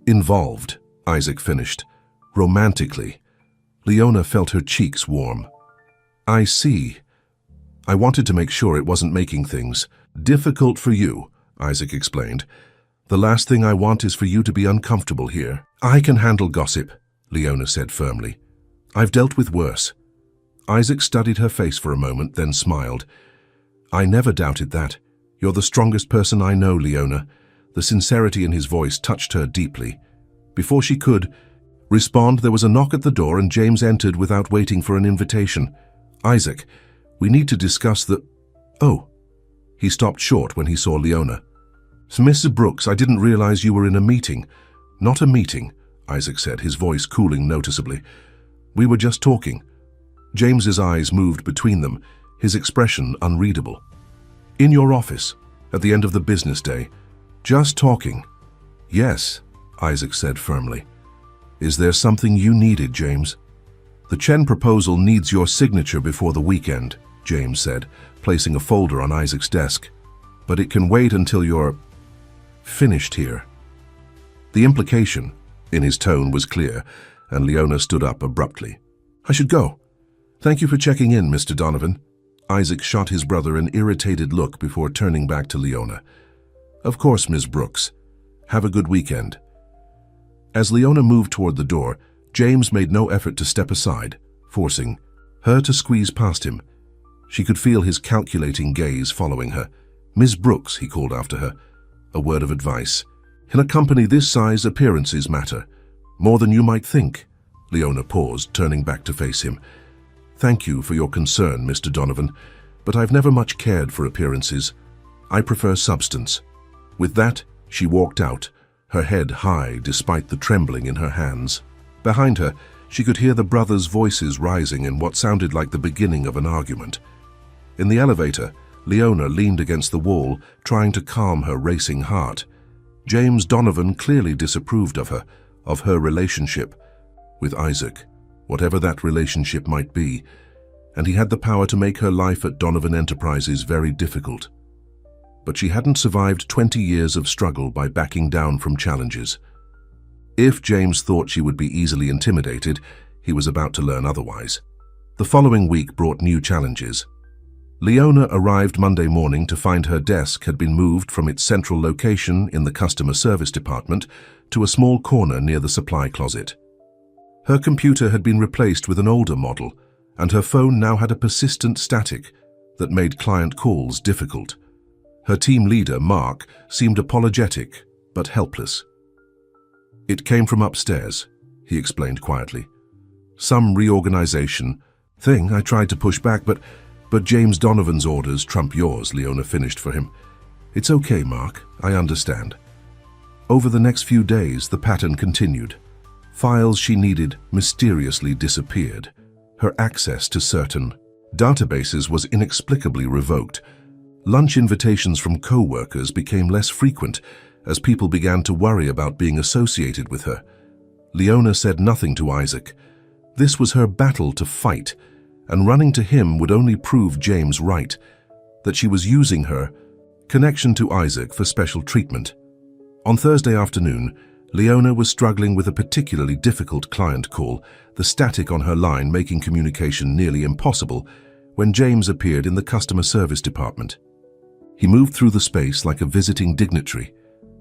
S1: "Involved," Isaac finished. "Romantically." Leona felt her cheeks warm. "I see. I wanted to make sure it wasn't making things difficult for you," Isaac explained. "The last thing I want is for you to be uncomfortable here." "I can handle gossip," Leona said firmly. "I've dealt with worse." Isaac studied her face for a moment, then smiled. "I never doubted that. You're the strongest person I know, Leona." The sincerity in his voice touched her deeply. Before she could respond, there was a knock at the door and James entered without waiting for an invitation. "Isaac, we need to discuss the—" "Oh." He stopped short when he saw Leona. "Mrs. Brooks, I didn't realize you were in a meeting." "Not a meeting," Isaac said, his voice cooling noticeably. "We were just talking." James's eyes moved between them, his expression unreadable. "In your office, at the end of the business day. Just talking." "Yes," Isaac said firmly. "Is there something you needed, James?" "The Chen proposal needs your signature before the weekend," James said, placing a folder on Isaac's desk. "But it can wait until you're finished here." The implication in his tone was clear, and Leona stood up abruptly. "I should go. Thank you for checking in, Mr. Donovan." Isaac shot his brother an irritated look before turning back to Leona. "Of course, Ms. Brooks. Have a good weekend." As Leona moved toward the door, James made no effort to step aside, forcing her to squeeze past him. She could feel his calculating gaze following her. "Ms. Brooks," he called after her, a word of advice. "In a company this size, appearances matter. More than you might think." Leona paused, turning back to face him. Thank you for your concern, Mr. Donovan, but I've never much cared for appearances. I prefer substance. With that, she walked out, her head high despite the trembling in her hands. Behind her, she could hear the brothers' voices rising in what sounded like the beginning of an argument. In the elevator, Leona leaned against the wall, trying to calm her racing heart. James Donovan clearly disapproved of her relationship with Isaac, whatever that relationship might be, and he had the power to make her life at Donovan Enterprises very difficult. But she hadn't survived 20 years of struggle by backing down from challenges. If James thought she would be easily intimidated, he was about to learn otherwise. The following week brought new challenges. Leona arrived Monday morning to find her desk had been moved from its central location in the customer service department to a small corner near the supply closet. Her computer had been replaced with an older model, and her phone now had a persistent static that made client calls difficult. Her team leader, Mark, seemed apologetic but helpless. It came from upstairs, he explained quietly. Some reorganization thing I tried to push back, but James Donovan's orders trump yours, Leona finished for him. It's okay, Mark, I understand. Over the next few days, the pattern continued. Files she needed mysteriously disappeared. Her access to certain databases was inexplicably revoked. Lunch invitations from co-workers became less frequent as people began to worry about being associated with her. Leona said nothing to Isaac. This was her battle to fight, and running to him would only prove James right, that she was using her connection to Isaac for special treatment. On Thursday afternoon, Leona was struggling with a particularly difficult client call, the static on her line making communication nearly impossible, when James appeared in the customer service department. He moved through the space like a visiting dignitary,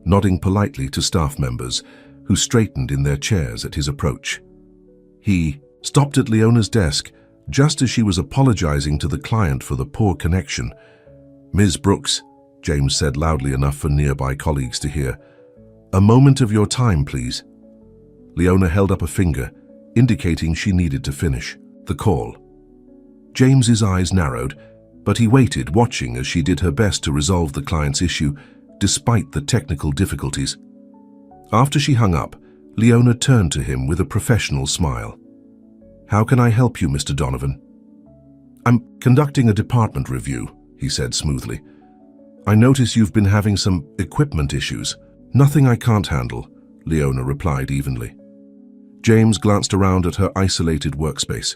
S1: nodding politely to staff members who straightened in their chairs at his approach. He stopped at Leona's desk just as she was apologizing to the client for the poor connection. "Ms. Brooks," James said loudly enough for nearby colleagues to hear, "a moment of your time, please." Leona held up a finger, indicating she needed to finish the call. James's eyes narrowed, but he waited, watching as she did her best to resolve the client's issue, despite the technical difficulties. After she hung up, Leona turned to him with a professional smile. "How can I help you, Mr. Donovan?" "I'm conducting a department review," he said smoothly. "I notice you've been having some equipment issues." "Nothing I can't handle," Leona replied evenly. James glanced around at her isolated workspace.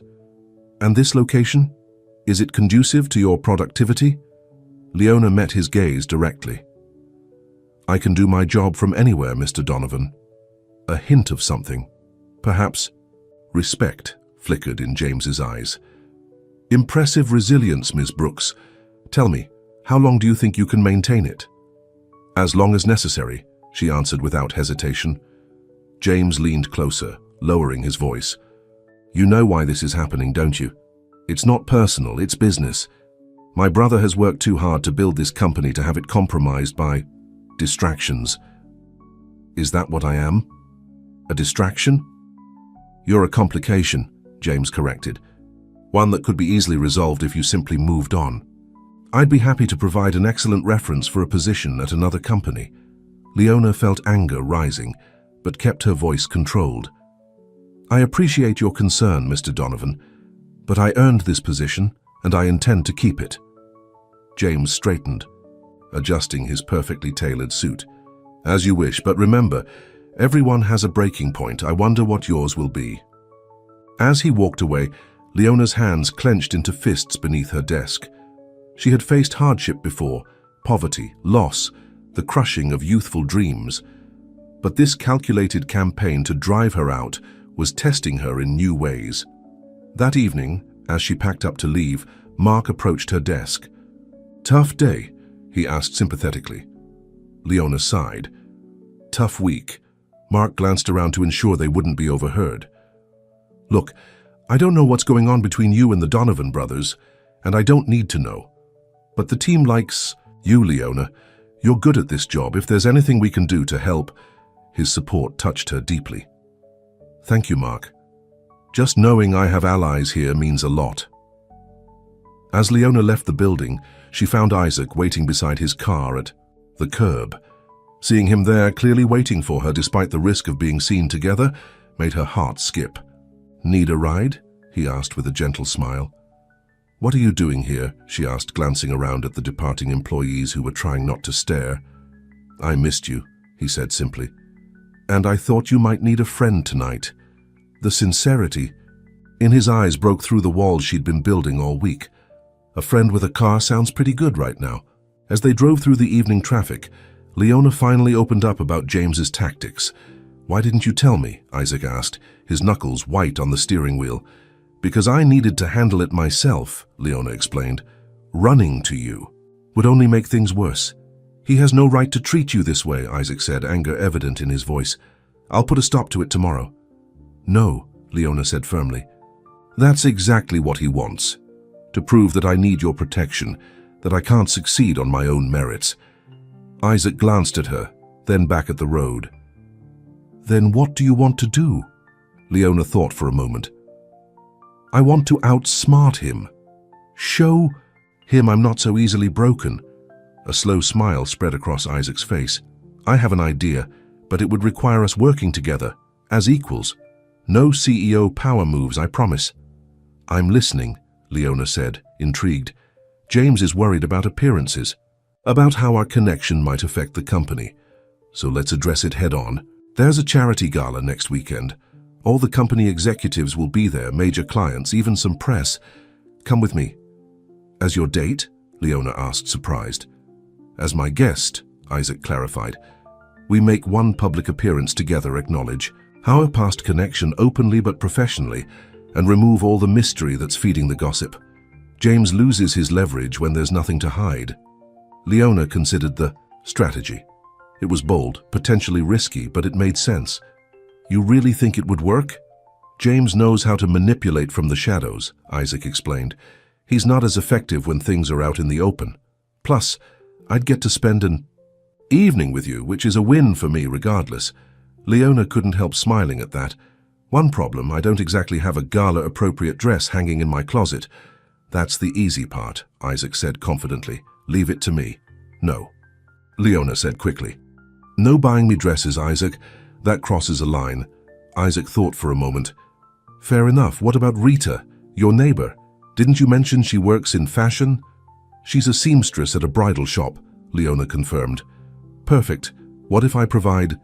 S1: "And this location? Is it conducive to your productivity?" Leona met his gaze directly. "I can do my job from anywhere, Mr. Donovan." A hint of something, perhaps respect, flickered in James's eyes. "Impressive resilience, Ms. Brooks. Tell me, how long do you think you can maintain it?" "As long as necessary," she answered without hesitation. James leaned closer, lowering his voice. "You know why this is happening, don't you? It's not personal, it's business. My brother has worked too hard to build this company to have it compromised by distractions." "Is that what I am? A distraction?" "You're a complication," James corrected. "One that could be easily resolved if you simply moved on. I'd be happy to provide an excellent reference for a position at another company." Leona felt anger rising, but kept her voice controlled. "I appreciate your concern, Mr. Donovan, but I earned this position and I intend to keep it." James straightened, adjusting his perfectly tailored suit. "As you wish, but remember, everyone has a breaking point. I wonder what yours will be." As he walked away, Leona's hands clenched into fists beneath her desk. She had faced hardship before, poverty, loss, the crushing of youthful dreams. But this calculated campaign to drive her out was testing her in new ways. That evening, as she packed up to leave, Mark approached her desk. "Tough day?" he asked sympathetically. Leona sighed. "Tough week." Mark glanced around to ensure they wouldn't be overheard. "Look, I don't know what's going on between you and the Donovan brothers, and I don't need to know. But the team likes you, Leona. You're good at this job. If there's anything we can do to help..." His support touched her deeply. "Thank you, Mark. Just knowing I have allies here means a lot. As Leona left the building, she found Isaac waiting beside his car at the curb. Seeing him there, clearly waiting for her despite the risk of being seen together, made her heart skip. "Need a ride?" he asked with a gentle smile. "What are you doing here?" she asked, glancing around at the departing employees who were trying not to stare. "I missed you," he said simply. "And I thought you might need a friend tonight." The sincerity in his eyes broke through the walls she'd been building all week. A friend with a car sounds pretty good right now. As they drove through the evening traffic, Leona finally opened up about James's tactics. "Why didn't you tell me?" Isaac asked, his knuckles white on the steering wheel. "Because I needed to handle it myself," Leona explained. "Running to you would only make things worse." "He has no right to treat you this way," Isaac said, anger evident in his voice. "I'll put a stop to it tomorrow." "No," Leona said firmly. "That's exactly what he wants. To prove that I need your protection, that I can't succeed on my own merits." Isaac glanced at her, then back at the road. "Then what do you want to do?" Leona thought for a moment. "I want to outsmart him. Show him I'm not so easily broken." A slow smile spread across Isaac's face. "I have an idea, but it would require us working together, as equals. No CEO power moves, I promise." "I'm listening," Leona said, intrigued. "James is worried about appearances, about how our connection might affect the company. So let's address it head on. There's a charity gala next weekend. All the company executives will be there, major clients, even some press. Come with me." "As your date?" Leona asked, surprised. "As my guest," Isaac clarified. "We make one public appearance together, acknowledge our past connection openly but professionally, and remove all the mystery that's feeding the gossip. James loses his leverage when there's nothing to hide." Leona considered the strategy. It was bold, potentially risky, but it made sense. "You really think it would work?" "James knows how to manipulate from the shadows," Isaac explained. "He's not as effective when things are out in the open. Plus, I'd get to spend an evening with you, which is a win for me regardless." Leona couldn't help smiling at that. "One problem, I don't exactly have a gala-appropriate dress hanging in my closet." "That's the easy part," Isaac said confidently. "Leave it to me." "No," Leona said quickly. "No buying me dresses, Isaac. That crosses a line." Isaac thought for a moment. "Fair enough. What about Rita, your neighbor? Didn't you mention she works in fashion?" "She's a seamstress at a bridal shop," Leona confirmed. "Perfect. What if I provide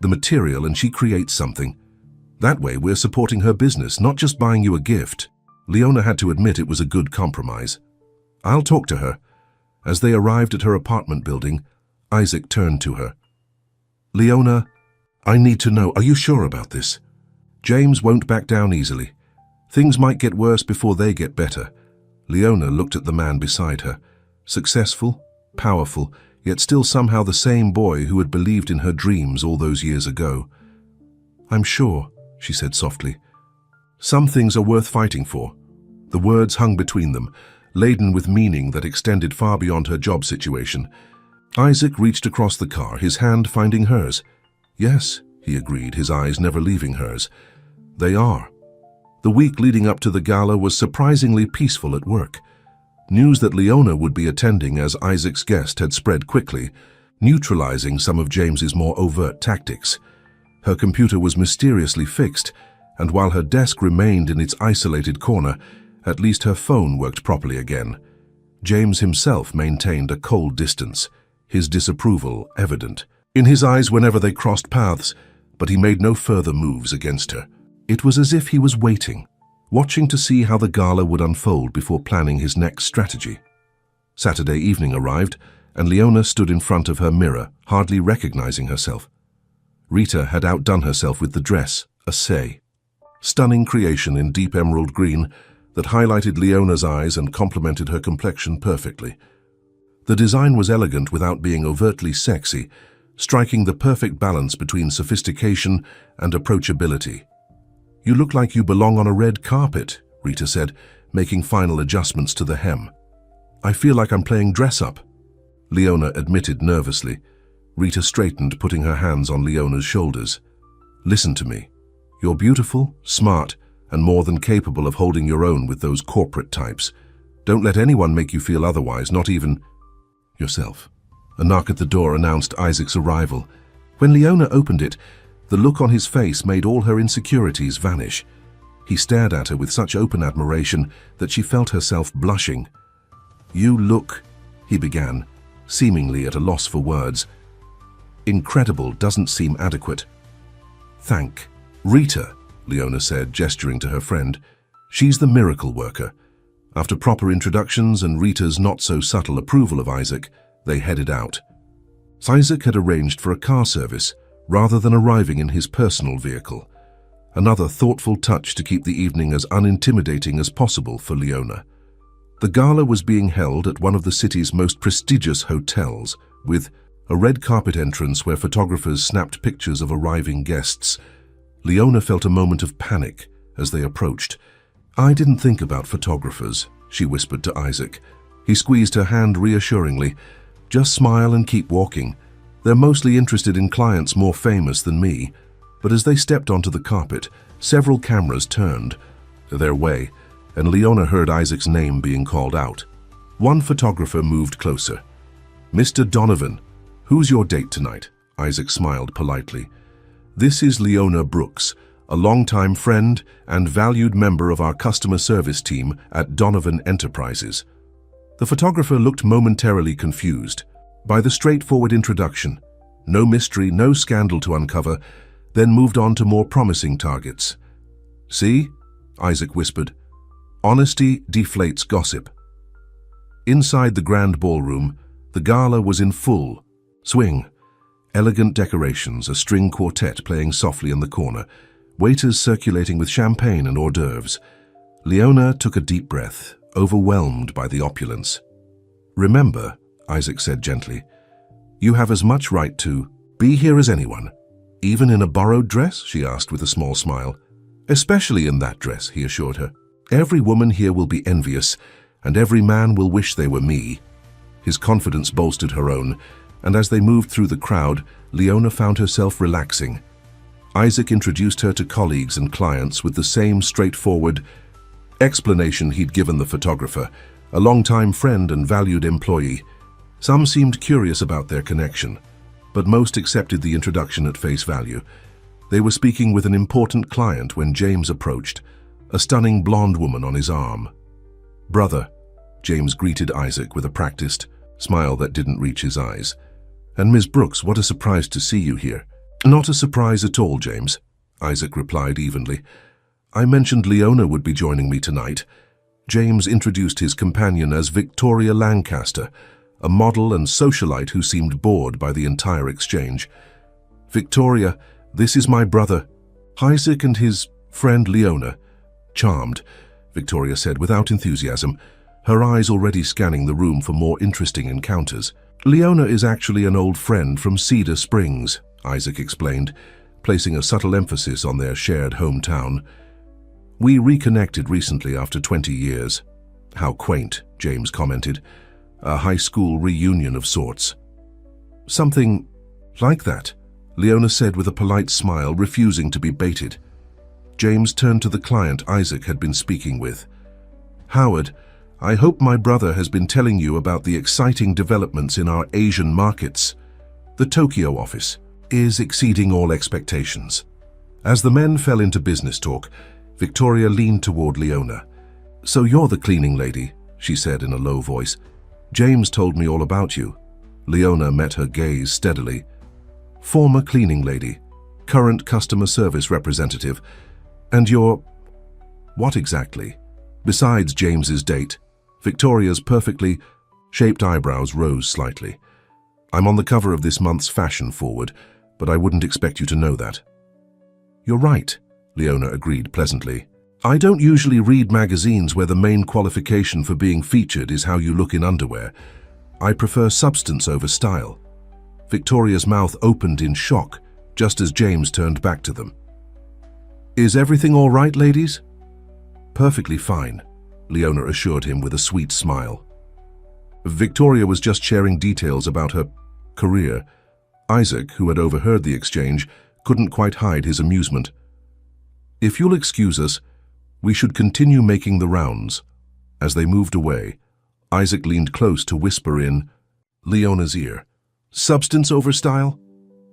S1: the material and she creates something? That way we're supporting her business, not just buying you a gift." Leona had to admit it was a good compromise. "I'll talk to her." As they arrived at her apartment building, Isaac turned to her. "Leona, I need to know, are you sure about this? James won't back down easily. Things might get worse before they get better." Leona looked at the man beside her. Successful, powerful, yet still somehow the same boy who had believed in her dreams all those years ago. "I'm sure," she said softly. "Some things are worth fighting for." The words hung between them, laden with meaning that extended far beyond her job situation. Isaac reached across the car, his hand finding hers. "Yes," he agreed, his eyes never leaving hers. "They are." The week leading up to the gala was surprisingly peaceful at work. News that Leona would be attending as Isaac's guest had spread quickly, neutralizing some of James's more overt tactics. Her computer was mysteriously fixed, and while her desk remained in its isolated corner, at least her phone worked properly again. James himself maintained a cold distance, his disapproval evident in his eyes whenever they crossed paths, but he made no further moves against her. It was as if he was waiting, watching to see how the gala would unfold before planning his next strategy. Saturday evening arrived, and Leona stood in front of her mirror, hardly recognizing herself. Rita had outdone herself with the dress, a stunning creation in deep emerald green that highlighted Leona's eyes and complemented her complexion perfectly. The design was elegant without being overtly sexy, striking the perfect balance between sophistication and approachability. "You look like you belong on a red carpet," Rita said, making final adjustments to the hem. "I feel like I'm playing dress-up," Leona admitted nervously. Rita straightened, putting her hands on Leona's shoulders. "Listen to me. You're beautiful, smart, and more than capable of holding your own with those corporate types. Don't let anyone make you feel otherwise, not even yourself. A knock at the door announced Isaac's arrival. When Leona opened it, the look on his face made all her insecurities vanish. He stared at her with such open admiration that she felt herself blushing. "You look," he began, seemingly at a loss for words. "Incredible doesn't seem adequate." "Thank Rita," Leona said, gesturing to her friend. "She's the miracle worker." After proper introductions and Rita's not-so-subtle approval of Isaac, they headed out. Isaac had arranged for a car service rather than arriving in his personal vehicle. Another thoughtful touch to keep the evening as unintimidating as possible for Leona. The gala was being held at one of the city's most prestigious hotels, with a red carpet entrance where photographers snapped pictures of arriving guests. Leona felt a moment of panic as they approached. "I didn't think about photographers," she whispered to Isaac. He squeezed her hand reassuringly. "Just smile and keep walking. They're mostly interested in clients more famous than me." But as they stepped onto the carpet, several cameras turned their way, and Leona heard Isaac's name being called out. One photographer moved closer. "Mr. Donovan, who's your date tonight?" Isaac smiled politely. "This is Leona Brooks, a longtime friend and valued member of our customer service team at Donovan Enterprises." The photographer looked momentarily confused by the straightforward introduction. No mystery, no scandal to uncover, then moved on to more promising targets. "See?" Isaac whispered. "Honesty deflates gossip." Inside the grand ballroom, the gala was in full swing. Elegant decorations, a string quartet playing softly in the corner, waiters circulating with champagne and hors d'oeuvres. Leona took a deep breath, overwhelmed by the opulence. "Remember," Isaac said gently, "you have as much right to be here as anyone." "Even in a borrowed dress?" she asked with a small smile. "Especially in that dress," he assured her. "Every woman here will be envious, and every man will wish they were me." His confidence bolstered her own, and as they moved through the crowd, Leona found herself relaxing. Isaac introduced her to colleagues and clients with the same straightforward explanation he'd given the photographer, a longtime friend and valued employee. Some seemed curious about their connection, but most accepted the introduction at face value. They were speaking with an important client when James approached, a stunning blonde woman on his arm. "Brother," James greeted Isaac with a practiced smile that didn't reach his eyes. "And Ms. Brooks, what a surprise to see you here." "Not a surprise at all, James," Isaac replied evenly. "I mentioned Leona would be joining me tonight." James introduced his companion as Victoria Lancaster, a model and socialite who seemed bored by the entire exchange. "Victoria, this is my brother, Isaac, and his friend Leona." "Charmed," Victoria said without enthusiasm, her eyes already scanning the room for more interesting encounters. "Leona is actually an old friend from Cedar Springs," Isaac explained, placing a subtle emphasis on their shared hometown. "We reconnected recently after 20 years. "How quaint," James commented. "A high school reunion of sorts." "Something like that," Leona said with a polite smile, refusing to be baited. James turned to the client Isaac had been speaking with. "Howard, I hope my brother has been telling you about the exciting developments in our Asian markets. The Tokyo office is exceeding all expectations." As the men fell into business talk, Victoria leaned toward Leona. "So you're the cleaning lady," she said in a low voice. "James told me all about you." Leona met her gaze steadily. "Former cleaning lady, current customer service representative, and you're—" "What exactly?" Besides James's date, Victoria's perfectly shaped eyebrows rose slightly. "I'm on the cover of this month's Fashion Forward, but I wouldn't expect you to know that." "You're right," Leona agreed pleasantly. "I don't usually read magazines where the main qualification for being featured is how you look in underwear. I prefer substance over style." Victoria's mouth opened in shock, just as James turned back to them. "Is everything all right, ladies?" "Perfectly fine," Leona assured him with a sweet smile. Victoria was just sharing details about her career. Isaac, who had overheard the exchange, couldn't quite hide his amusement. "If you'll excuse us, We should continue making the rounds. As they moved away, Isaac leaned close to whisper in Leona's ear. Substance over style?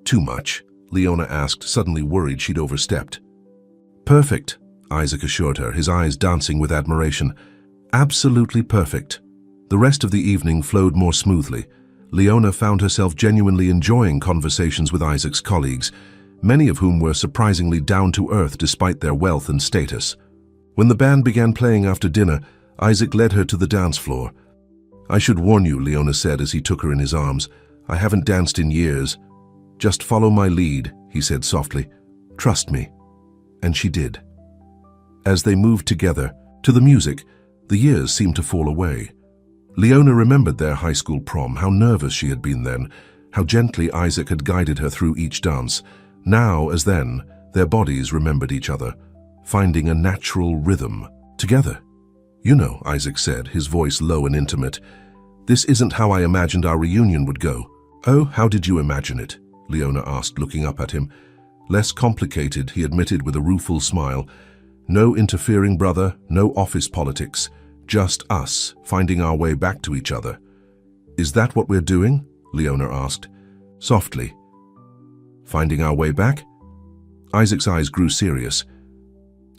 S1: Too much, Leona asked, suddenly worried she'd overstepped. Perfect, Isaac assured her, his eyes dancing with admiration. Absolutely perfect. The rest of the evening flowed more smoothly. Leona found herself genuinely enjoying conversations with Isaac's colleagues, many of whom were surprisingly down-to-earth despite their wealth and status. When the band began playing after dinner, Isaac led her to the dance floor. I should warn you, Leona said as he took her in his arms. I haven't danced in years. Just follow my lead, he said softly. Trust me. And she did. As they moved together, to the music, the years seemed to fall away. Leona remembered their high school prom, how nervous she had been then, how gently Isaac had guided her through each dance. Now, as then, their bodies remembered each other, finding a natural rhythm together. You know, Isaac said, his voice low and intimate, this isn't how I imagined our reunion would go. Oh, how did you imagine it? Leona asked, looking up at him. Less complicated, he admitted with a rueful smile. No interfering brother, no office politics, just us finding our way back to each other. Is that what we're doing? Leona asked, softly. Finding our way back? Isaac's eyes grew serious.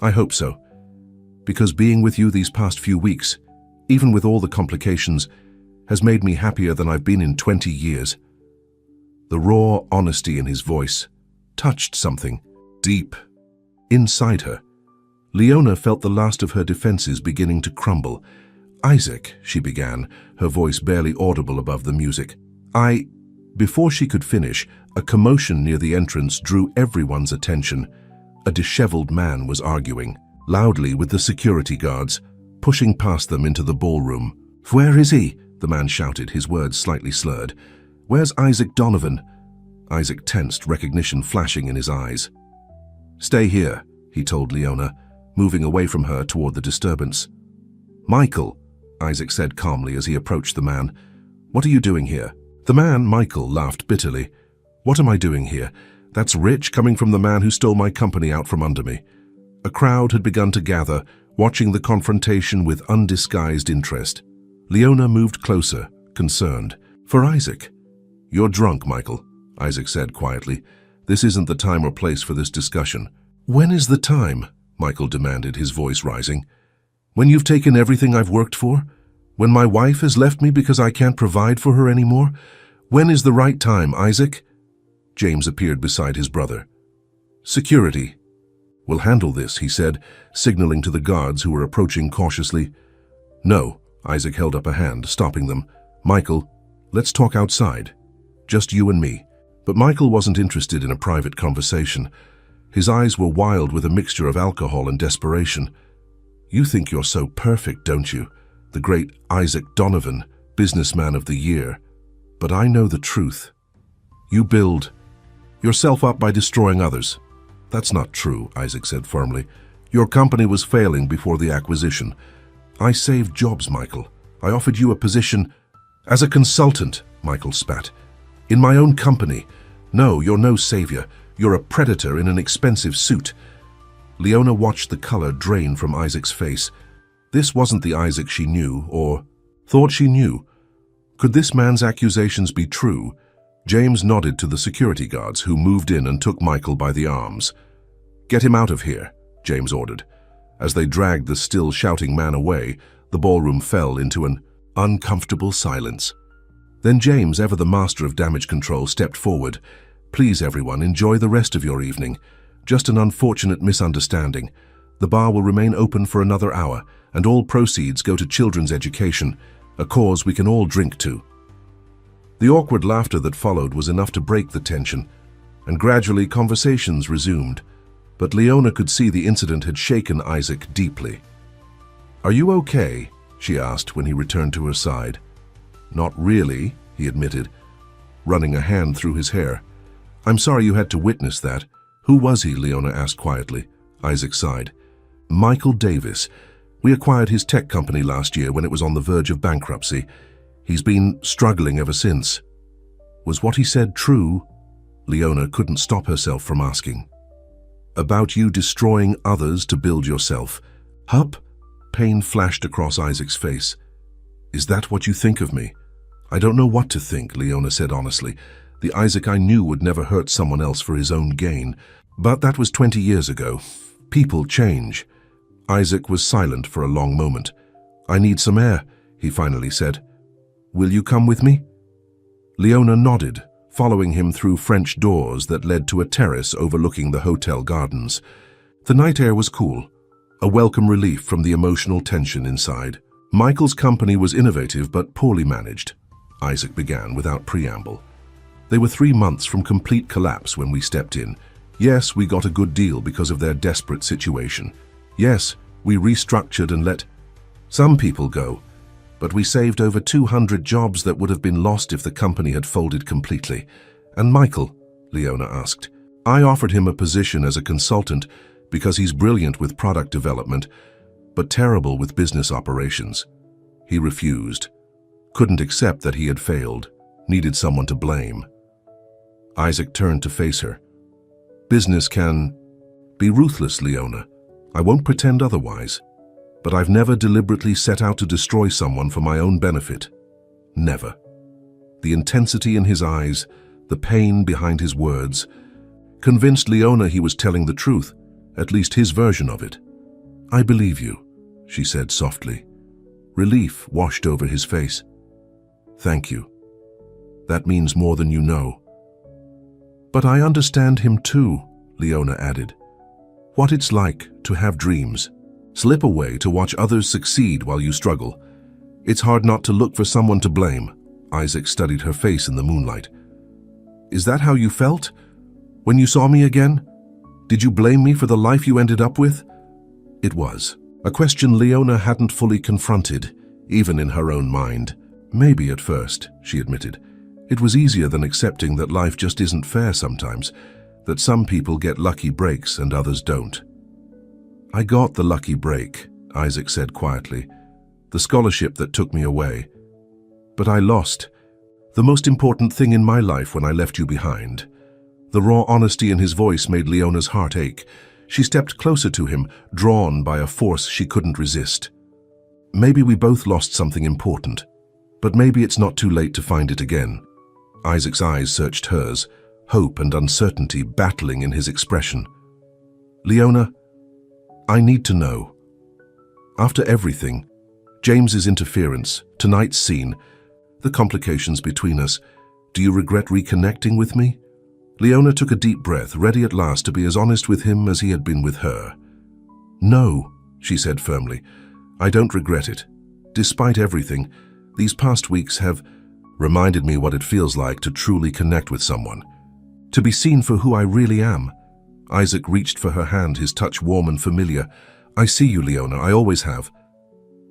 S1: I hope so. Because being with you these past few weeks, even with all the complications, has made me happier than I've been in 20 years. The raw honesty in his voice touched something deep inside her. Leona felt the last of her defenses beginning to crumble. Isaac, she began, her voice barely audible above the music. Before she could finish, a commotion near the entrance drew everyone's attention. A disheveled man was arguing, loudly with the security guards, pushing past them into the ballroom. Where is he? The man shouted, his words slightly slurred. Where's Isaac Donovan? Isaac tensed, recognition flashing in his eyes. Stay here, he told Leona, moving away from her toward the disturbance. Michael, Isaac said calmly as he approached the man. What are you doing here? The man, Michael, laughed bitterly. What am I doing here? That's rich coming from the man who stole my company out from under me. A crowd had begun to gather, watching the confrontation with undisguised interest. Leona moved closer, concerned. For Isaac. You're drunk, Michael, Isaac said quietly. This isn't the time or place for this discussion. When is the time? Michael demanded, his voice rising. When you've taken everything I've worked for? When my wife has left me because I can't provide for her anymore? When is the right time, Isaac? James appeared beside his brother. Security. We'll handle this, he said, signaling to the guards who were approaching cautiously. No, Isaac held up a hand, stopping them. Michael, let's talk outside. Just you and me. But Michael wasn't interested in a private conversation. His eyes were wild with a mixture of alcohol and desperation. You think you're so perfect, don't you? The great Isaac Donovan, businessman of the year. But I know the truth. You build yourself up by destroying others. That's not true, Isaac said firmly. Your company was failing before the acquisition. I saved jobs, Michael. I offered you a position as a consultant, Michael spat. In my own company. No, you're no savior. You're a predator in an expensive suit. Leona watched the color drain from Isaac's face. This wasn't the Isaac she knew, or thought she knew. Could this man's accusations be true? James nodded to the security guards, who moved in and took Michael by the arms. Get him out of here, James ordered. As they dragged the still shouting man away, the ballroom fell into an uncomfortable silence. Then James, ever the master of damage control, stepped forward. Please, everyone, enjoy the rest of your evening. Just an unfortunate misunderstanding. The bar will remain open for another hour, and all proceeds go to children's education, a cause we can all drink to. The awkward laughter that followed was enough to break the tension, and gradually conversations resumed. But Leona could see the incident had shaken Isaac deeply. Are you okay? She asked when he returned to her side. Not really, he admitted, running a hand through his hair. I'm sorry you had to witness that. Who was he? Leona asked quietly. Isaac sighed. Michael Davis. We acquired his tech company last year when it was on the verge of bankruptcy. He's been struggling ever since. Was what he said true? Leona couldn't stop herself from asking. About you destroying others to build yourself. Hup? Pain flashed across Isaac's face. Is that what you think of me? I don't know what to think, Leona said honestly. The Isaac I knew would never hurt someone else for his own gain. But that was 20 years ago. People change. Isaac was silent for a long moment. I need some air, he finally said. Will you come with me? Leona nodded, following him through French doors that led to a terrace overlooking the hotel gardens. The night air was cool, a welcome relief from the emotional tension inside. Michael's company was innovative but poorly managed, Isaac began without preamble. They were 3 months from complete collapse when we stepped in. Yes, we got a good deal because of their desperate situation. Yes, we restructured and let some people go, but we saved over 200 jobs that would have been lost if the company had folded completely. And Michael? Leona asked. I offered him a position as a consultant because he's brilliant with product development, but terrible with business operations. He refused. Couldn't accept that he had failed, needed someone to blame. Isaac turned to face her. Business can be ruthless, Leona. I won't pretend otherwise. But I've never deliberately set out to destroy someone for my own benefit. Never. The intensity in his eyes, the pain behind his words, convinced Leona he was telling the truth, at least his version of it. I believe you, she said softly. Relief washed over his face. Thank you. That means more than you know. But I understand him too, Leona added. What it's like to have dreams. Slip away to watch others succeed while you struggle. It's hard not to look for someone to blame. Isaac studied her face in the moonlight. Is that how you felt? When you saw me again? Did you blame me for the life you ended up with? It was. A question Leona hadn't fully confronted, even in her own mind. Maybe at first, she admitted. It was easier than accepting that life just isn't fair sometimes, that some people get lucky breaks and others don't. I got the lucky break, Isaac said quietly, the scholarship that took me away. But I lost the most important thing in my life when I left you behind. The raw honesty in his voice made Leona's heart ache. She stepped closer to him, drawn by a force she couldn't resist. Maybe we both lost something important, but maybe it's not too late to find it again. Isaac's eyes searched hers, hope and uncertainty battling in his expression. Leona, I need to know. After everything, James's interference, tonight's scene, the complications between us, do you regret reconnecting with me? Leona took a deep breath, ready at last to be as honest with him as he had been with her. No, she said firmly, I don't regret it. Despite everything, these past weeks have reminded me what it feels like to truly connect with someone. To be seen for who I really am. Isaac reached for her hand, his touch warm and familiar. I see you, Leona, I always have.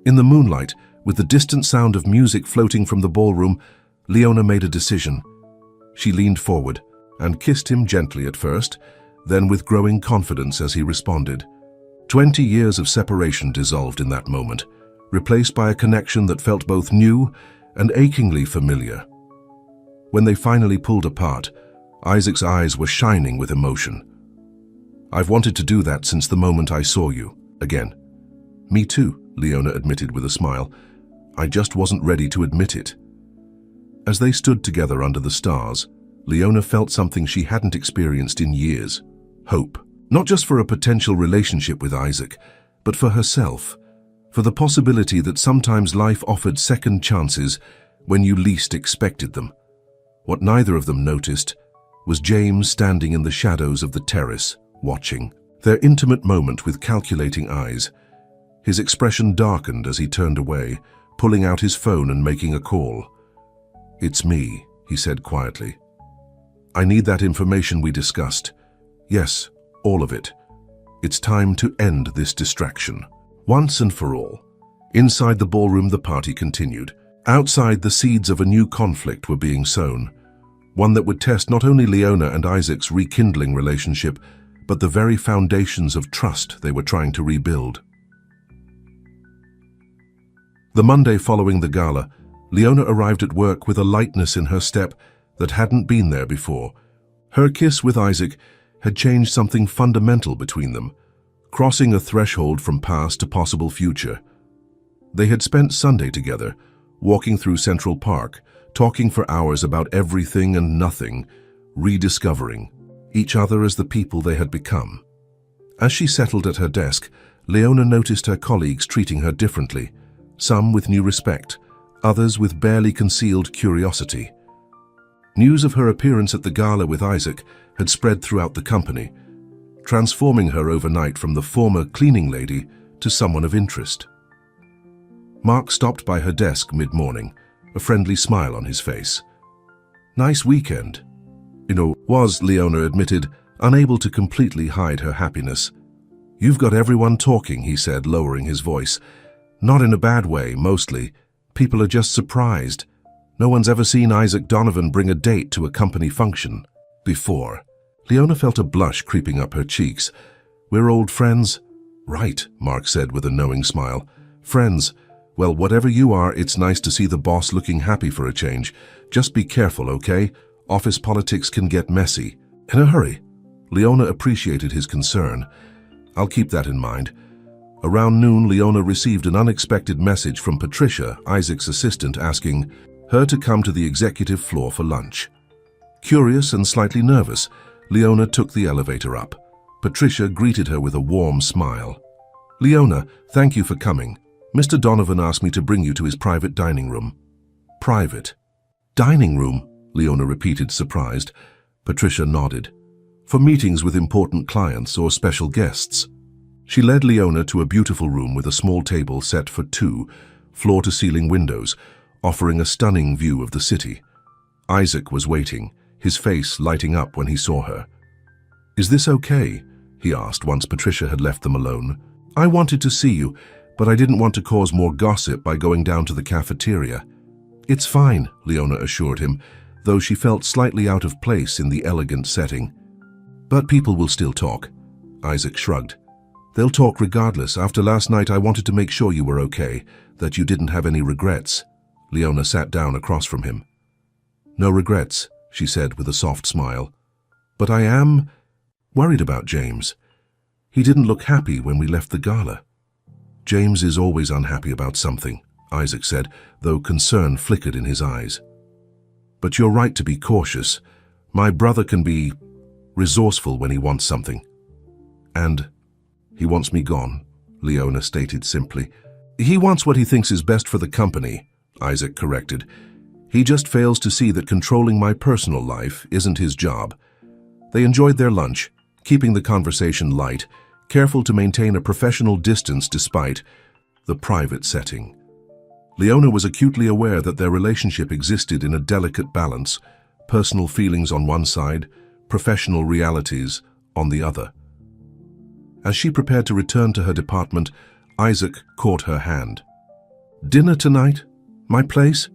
S1: In the moonlight, with the distant sound of music floating from the ballroom, Leona made a decision. She leaned forward and kissed him gently at first, then with growing confidence as he responded. 20 years of separation dissolved in that moment, replaced by a connection that felt both new and achingly familiar. When they finally pulled apart, Isaac's eyes were shining with emotion. I've wanted to do that since the moment I saw you, again. Me too, Leona admitted with a smile. I just wasn't ready to admit it. As they stood together under the stars, Leona felt something she hadn't experienced in years. Hope. Not just for a potential relationship with Isaac, but for herself. For the possibility that sometimes life offered second chances when you least expected them. What neither of them noticed was James standing in the shadows of the terrace, watching. Their intimate moment with calculating eyes. His expression darkened as he turned away, pulling out his phone and making a call. It's me, he said quietly. I need that information we discussed. Yes, all of it. It's time to end this distraction. Once and for all. Inside the ballroom, the party continued. Outside, the seeds of a new conflict were being sown. One that would test not only Leona and Isaac's rekindling relationship, but the very foundations of trust they were trying to rebuild. The Monday following the gala, Leona arrived at work with a lightness in her step that hadn't been there before. Her kiss with Isaac had changed something fundamental between them. crossing a threshold from past to possible future. They had spent Sunday together, walking through Central Park, talking for hours about everything and nothing, rediscovering each other as the people they had become. As she settled at her desk, Leona noticed her colleagues treating her differently, some with new respect, others with barely concealed curiosity. News of her appearance at the gala with Isaac had spread throughout the company, transforming her overnight from the former cleaning lady to someone of interest. Mark stopped by her desk mid-morning, a friendly smile on his face. "Nice weekend." Leona admitted, unable to completely hide her happiness. "You've got everyone talking," he said, lowering his voice. "Not in a bad way, mostly. People are just surprised. No one's ever seen Isaac Donovan bring a date to a company function before." Leona felt a blush creeping up her cheeks. "We're old friends?" "Right," Mark said with a knowing smile. "Friends. Well, whatever you are, it's nice to see the boss looking happy for a change. Just be careful, okay? Office politics can get messy." "In a hurry." Leona appreciated his concern. "I'll keep that in mind." Around noon, Leona received an unexpected message from Patricia, Isaac's assistant, asking her to come to the executive floor for lunch. Curious and slightly nervous, Leona took the elevator up. Patricia greeted her with a warm smile. "Leona, thank you for coming. Mr. Donovan asked me to bring you to his private dining room." "Private? Dining room?" Leona repeated, surprised. Patricia nodded. "For meetings with important clients or special guests." She led Leona to a beautiful room with a small table set for two, floor-to-ceiling windows, offering a stunning view of the city. Isaac was waiting, his face lighting up when he saw her. "Is this okay?" he asked once Patricia had left them alone. "I wanted to see you, but I didn't want to cause more gossip by going down to the cafeteria." "It's fine," Leona assured him, though she felt slightly out of place in the elegant setting. "But people will still talk." Isaac shrugged. "They'll talk regardless. After last night, I wanted to make sure you were okay, that you didn't have any regrets." Leona sat down across from him. "No regrets," she said with a soft smile. "But I am worried about James. He didn't look happy when we left the gala." "James is always unhappy about something," Isaac said, though concern flickered in his eyes. "But you're right to be cautious. My brother can be resourceful when he wants something. And he wants me gone," Leona stated simply. "He wants what he thinks is best for the company," Isaac corrected. "He just fails to see that controlling my personal life isn't his job." They enjoyed their lunch, keeping the conversation light, careful to maintain a professional distance despite the private setting. Leona was acutely aware that their relationship existed in a delicate balance, personal feelings on one side, professional realities on the other. As she prepared to return to her department, Isaac caught her hand. "Dinner tonight? My place?"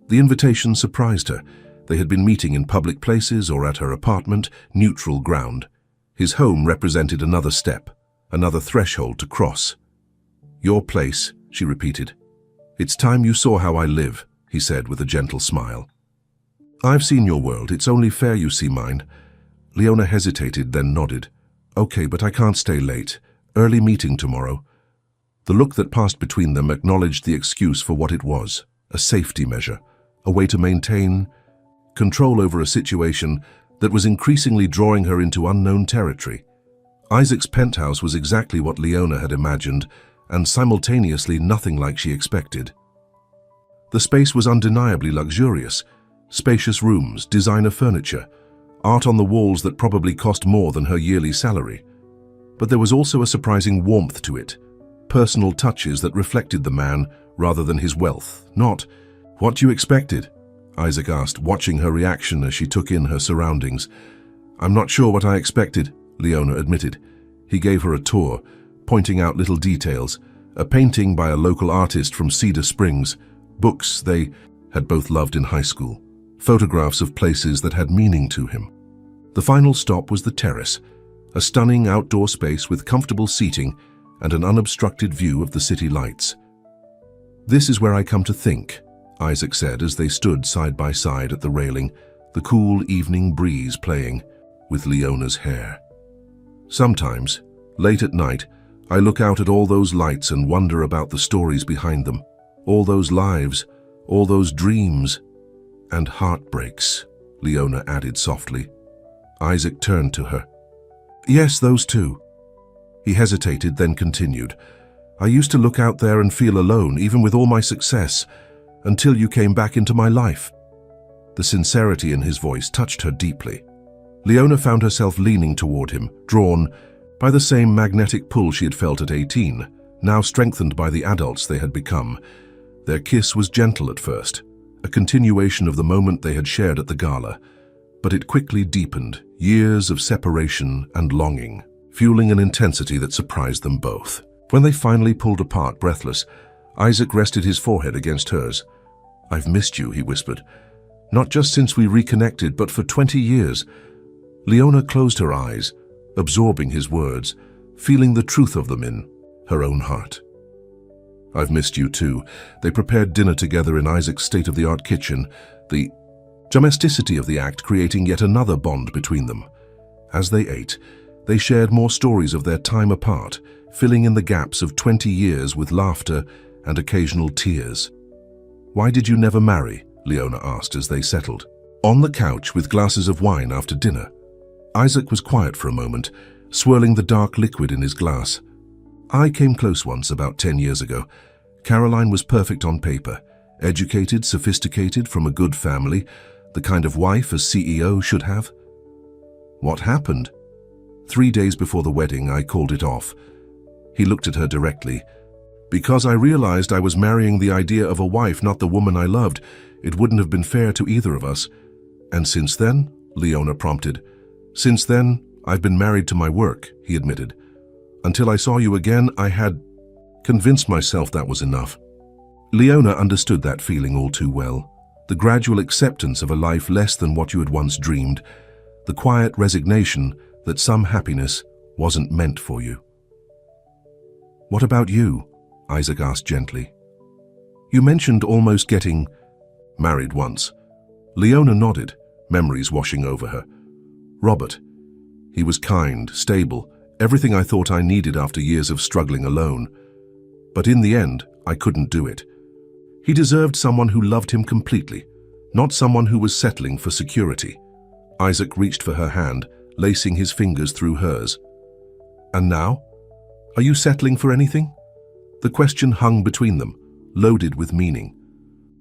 S1: The invitation surprised her. They had been meeting in public places or at her apartment, neutral ground. His home represented another step, another threshold to cross. "Your place," she repeated. "It's time you saw how I live," he said with a gentle smile. "I've seen your world. It's only fair you see mine." Leona hesitated, then nodded. "Okay, but I can't stay late. Early meeting tomorrow." The look that passed between them acknowledged the excuse for what it was, a safety measure, a way to maintain control over a situation that was increasingly drawing her into unknown territory. Isaac's penthouse was exactly what Leona had imagined, and simultaneously nothing like she expected. The space was undeniably luxurious, spacious rooms, designer furniture, art on the walls that probably cost more than her yearly salary. But there was also a surprising warmth to it, personal touches that reflected the man rather than his wealth. "Not what you expected?" Isaac asked, watching her reaction as she took in her surroundings. "I'm not sure what I expected," Leona admitted. He gave her a tour, pointing out little details, a painting by a local artist from Cedar Springs, books they had both loved in high school, photographs of places that had meaning to him. The final stop was the terrace, a stunning outdoor space with comfortable seating and an unobstructed view of the city lights. "This is where I come to think," Isaac said as they stood side by side at the railing, the cool evening breeze playing with Leona's hair. "Sometimes Late at night, I look out at all those lights and wonder about the stories behind them. All those lives, all those dreams, and heartbreaks, Leona added softly. Isaac turned to her. Yes, those too. He hesitated, then continued. I used to look out there and feel alone, even with all my success, until you came back into my life. The sincerity in his voice touched her deeply. Leona found herself leaning toward him, drawn by the same magnetic pull she had felt at 18, now strengthened by the adults they had become. Their kiss was gentle at first, a continuation of the moment they had shared at the gala, but it quickly deepened, years of separation and longing, fueling an intensity that surprised them both. When they finally pulled apart, breathless, Isaac rested his forehead against hers. I've missed you, he whispered. Not just since we reconnected, but for 20 years. Leona closed her eyes, absorbing his words, feeling the truth of them in her own heart. I've missed you too. They prepared dinner together in Isaac's state-of-the-art kitchen, the domesticity of the act creating yet another bond between them. As they ate, they shared more stories of their time apart, filling in the gaps of 20 years with laughter and occasional tears. Why did you never marry? Leona asked as they settled. On the couch with glasses of wine after dinner, Isaac was quiet for a moment, swirling the dark liquid in his glass. I came close once about 10 years ago. Caroline was perfect on paper, educated, sophisticated, from a good family, the kind of wife a CEO should have. What happened? 3 days before the wedding, I called it off. He looked at her directly. Because I realized I was marrying the idea of a wife, not the woman I loved. It wouldn't have been fair to either of us. And since then, Leona prompted. Since then, I've been married to my work, he admitted. Until I saw you again, I had convinced myself that was enough. Leona understood that feeling all too well. The gradual acceptance of a life less than what you had once dreamed. The quiet resignation that some happiness wasn't meant for you. What about you? Isaac asked gently. You mentioned almost getting married once. Leona nodded, memories washing over her. Robert. He was kind, stable, everything I thought I needed after years of struggling alone. But in the end, I couldn't do it. He deserved someone who loved him completely, not someone who was settling for security. Isaac reached for her hand, lacing his fingers through hers. And now? Are you settling for anything? The question hung between them, loaded with meaning.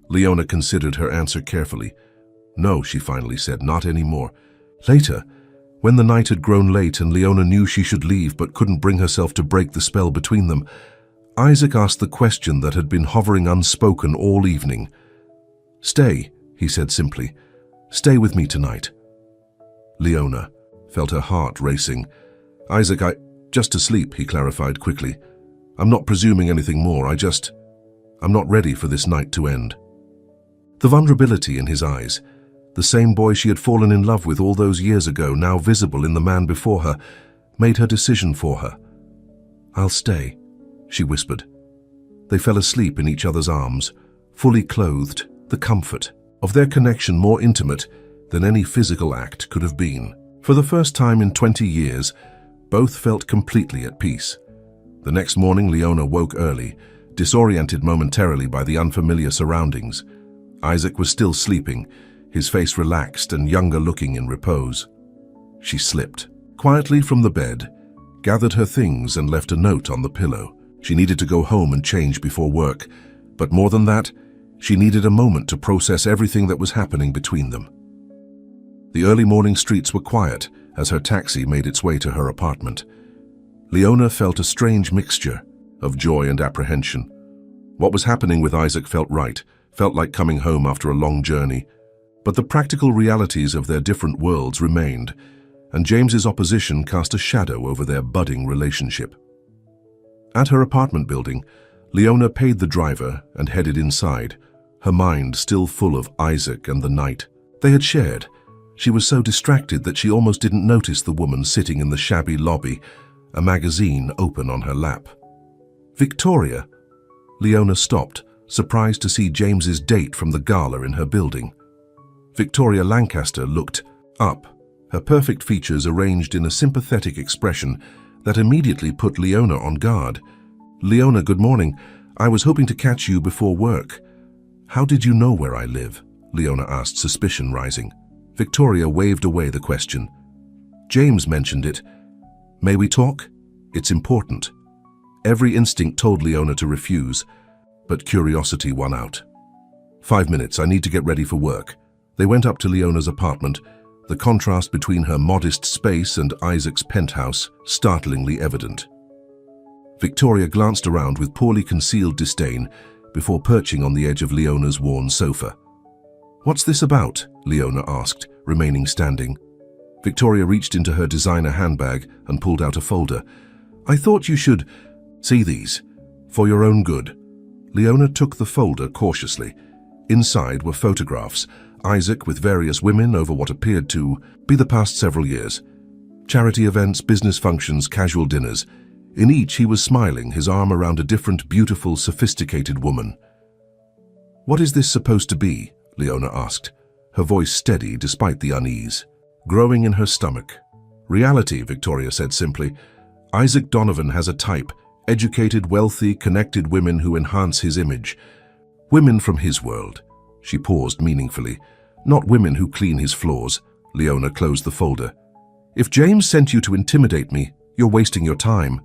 S1: Leona considered her answer carefully. No, she finally said, not anymore. Later, when the night had grown late and Leona knew she should leave but couldn't bring herself to break the spell between them, Isaac asked the question that had been hovering unspoken all evening. Stay, he said simply. Stay with me tonight. Leona felt her heart racing. Isaac, just to sleep, he clarified quickly. I'm not presuming anything more, I'm not ready for this night to end. The vulnerability in his eyes, the same boy she had fallen in love with all those years ago, now visible in the man before her, made her decision for her. I'll stay, she whispered. They fell asleep in each other's arms, fully clothed, the comfort of their connection more intimate than any physical act could have been. For the first time in 20 years, both felt completely at peace. The next morning, Leona woke early, disoriented momentarily by the unfamiliar surroundings. Isaac was still sleeping, his face relaxed and younger looking in repose. She slipped quietly from the bed, gathered her things and left a note on the pillow. She needed to go home and change before work, but more than that, she needed a moment to process everything that was happening between them. The early morning streets were quiet as her taxi made its way to her apartment. Leona felt a strange mixture of joy and apprehension. What was happening with Isaac felt right, felt like coming home after a long journey. But the practical realities of their different worlds remained, and James's opposition cast a shadow over their budding relationship. At her apartment building, Leona paid the driver and headed inside, her mind still full of Isaac and the night they had shared. She was so distracted that she almost didn't notice the woman sitting in the shabby lobby, a magazine open on her lap. Victoria. Leona stopped, surprised to see James's date from the gala in her building. Victoria Lancaster looked up, her perfect features arranged in a sympathetic expression That immediately put Leona on guard. "Leona, good morning. I was hoping to catch you before work." "How did you know where I live?" Leona asked, suspicion rising. Victoria waved away the question. "James mentioned it. May we talk? It's important." Every instinct told Leona to refuse, but curiosity won out. "5 minutes, I need to get ready for work." They went up to Leona's apartment, the contrast between her modest space and Isaac's penthouse startlingly evident. Victoria glanced around with poorly concealed disdain before perching on the edge of Leona's worn sofa. "What's this about?" Leona asked, remaining standing. Victoria reached into her designer handbag and pulled out a folder. "I thought you should see these, for your own good." Leona took the folder cautiously. Inside were photographs, Isaac with various women over what appeared to be the past several years. Charity events, business functions, casual dinners. In each he was smiling, his arm around a different, beautiful, sophisticated woman. "What is this supposed to be?" Leona asked, her voice steady despite the unease growing in her stomach. "Reality," Victoria said simply. "Isaac Donovan has a type, educated, wealthy, connected women who enhance his image. Women from his world." She paused meaningfully. "Not women who clean his floors." Leona closed the folder. "If James sent you to intimidate me, you're wasting your time."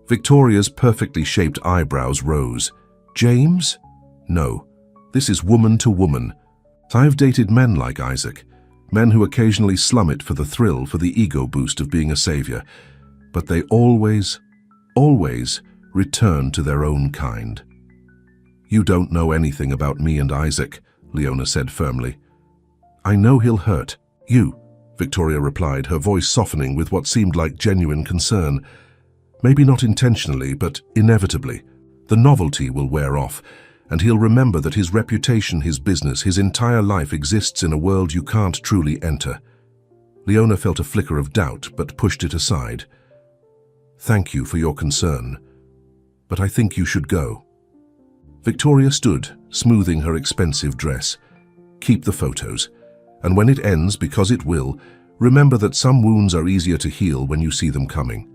S1: Victoria's perfectly shaped eyebrows rose. "James? No. This is woman to woman. I've dated men like Isaac, men who occasionally slum it for the thrill, for the ego boost of being a savior. But they always return to their own kind." "You don't know anything about me and Isaac," Leona said firmly. "I know he'll hurt you," Victoria replied, her voice softening with what seemed like genuine concern. "Maybe not intentionally, but inevitably. The novelty will wear off, and he'll remember that his reputation, his business, his entire life exists in a world you can't truly enter." Leona felt a flicker of doubt, but pushed it aside. "Thank you for your concern, but I think you should go." Victoria stood, smoothing her expensive dress. "Keep the photos, and when it ends, because it will, remember that some wounds are easier to heal when you see them coming."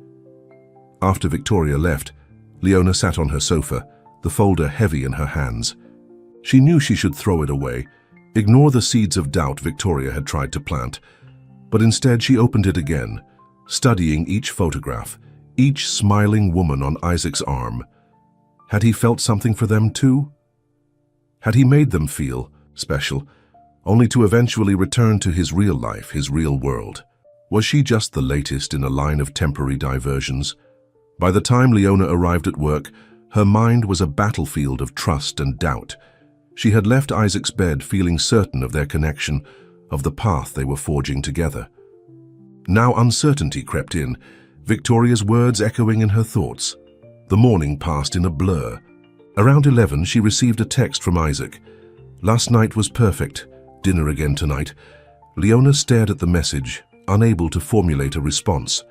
S1: After Victoria left, Leona sat on her sofa, the folder heavy in her hands. She knew she should throw it away, ignore the seeds of doubt Victoria had tried to plant, but instead she opened it again, studying each photograph, each smiling woman on Isaac's arm. Had he felt something for them too? Had he made them feel special, only to eventually return to his real life, his real world? Was she just the latest in a line of temporary diversions? By the time Leona arrived at work, her mind was a battlefield of trust and doubt. She had left Isaac's bed feeling certain of their connection, of the path they were forging together. Now uncertainty crept in, Victoria's words echoing in her thoughts. The morning passed in a blur. Around 11, she received a text from Isaac. "Last night was perfect. Dinner again tonight." Leona stared at the message, unable to formulate a response.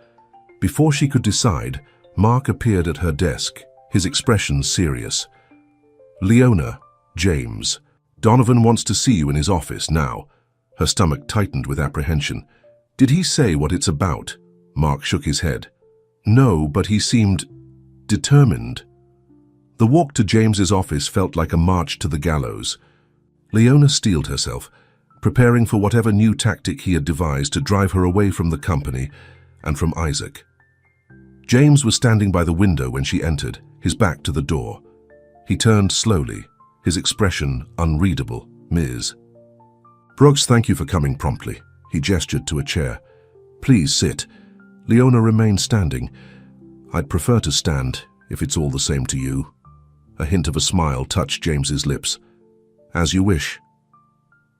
S1: Before she could decide, Mark appeared at her desk, his expression serious. "Leona, James. Donovan wants to see you in his office now." Her stomach tightened with apprehension. "Did he say what it's about?" Mark shook his head. "No, but he seemed determined." The walk to James's office felt like a march to the gallows. Leona steeled herself, preparing for whatever new tactic he had devised to drive her away from the company and from Isaac. James was standing by the window when she entered, his back to the door. He turned slowly, his expression unreadable. "Ms. Brooks, thank you for coming promptly." He gestured to a chair. "Please sit." Leona remained standing. "I'd prefer to stand, if it's all the same to you." A hint of a smile touched James's lips. "As you wish."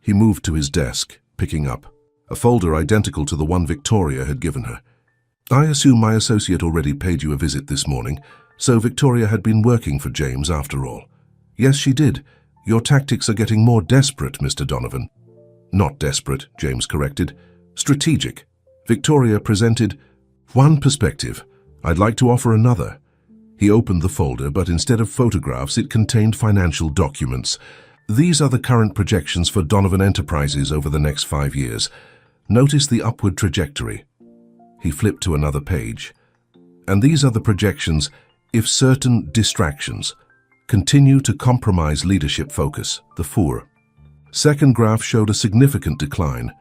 S1: He moved to his desk, picking up a folder identical to the one Victoria had given her. "I assume my associate already paid you a visit this morning, so Victoria had been working for James after all." "Yes, she did. Your tactics are getting more desperate, Mr. Donovan." "Not desperate," James corrected. "Strategic." Victoria presented one perspective. "I'd like to offer another." He opened the folder, but instead of photographs, it contained financial documents. "These are the current projections for Donovan Enterprises over the next 5 years. Notice the upward trajectory." He flipped to another page. And these are the projections if certain distractions continue to compromise leadership focus, the four. Second graph showed a significant decline.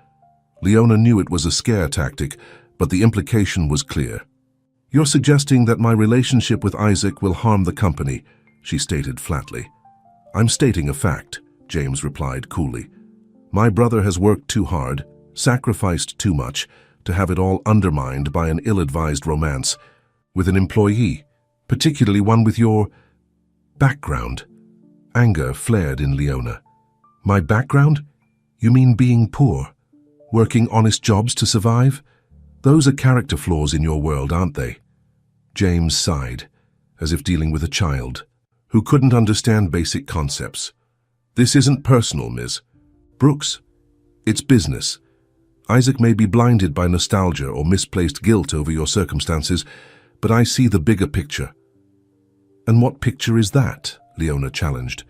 S1: Leona knew it was a scare tactic, but the implication was clear. "You're suggesting that my relationship with Isaac will harm the company," she stated flatly. "I'm stating a fact," James replied coolly. "My brother has worked too hard, sacrificed too much, to have it all undermined by an ill-advised romance with an employee, particularly one with your background." Anger flared in Leona. "My background? You mean being poor? Working honest jobs to survive? Those are character flaws in your world, aren't they?" James sighed, as if dealing with a child who couldn't understand basic concepts. "This isn't personal, Ms. Brooks. It's business. Isaac may be blinded by nostalgia or misplaced guilt over your circumstances, but I see the bigger picture." "And what picture is that?" Leona challenged.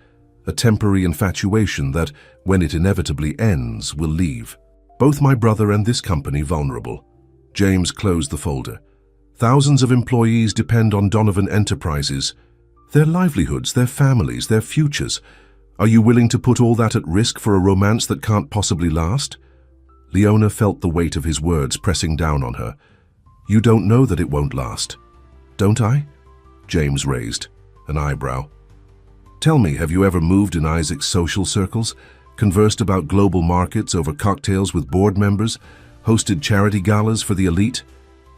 S1: "A temporary infatuation that, when it inevitably ends, will leave both my brother and this company vulnerable." James closed the folder. "Thousands of employees depend on Donovan Enterprises. Their livelihoods, their families, their futures. Are you willing to put all that at risk for a romance that can't possibly last?" Leona felt the weight of his words pressing down on her. "You don't know that it won't last." "Don't I?" James raised an eyebrow. "Tell me, have you ever moved in Isaac's social circles, conversed about global markets over cocktails with board members, hosted charity galas for the elite?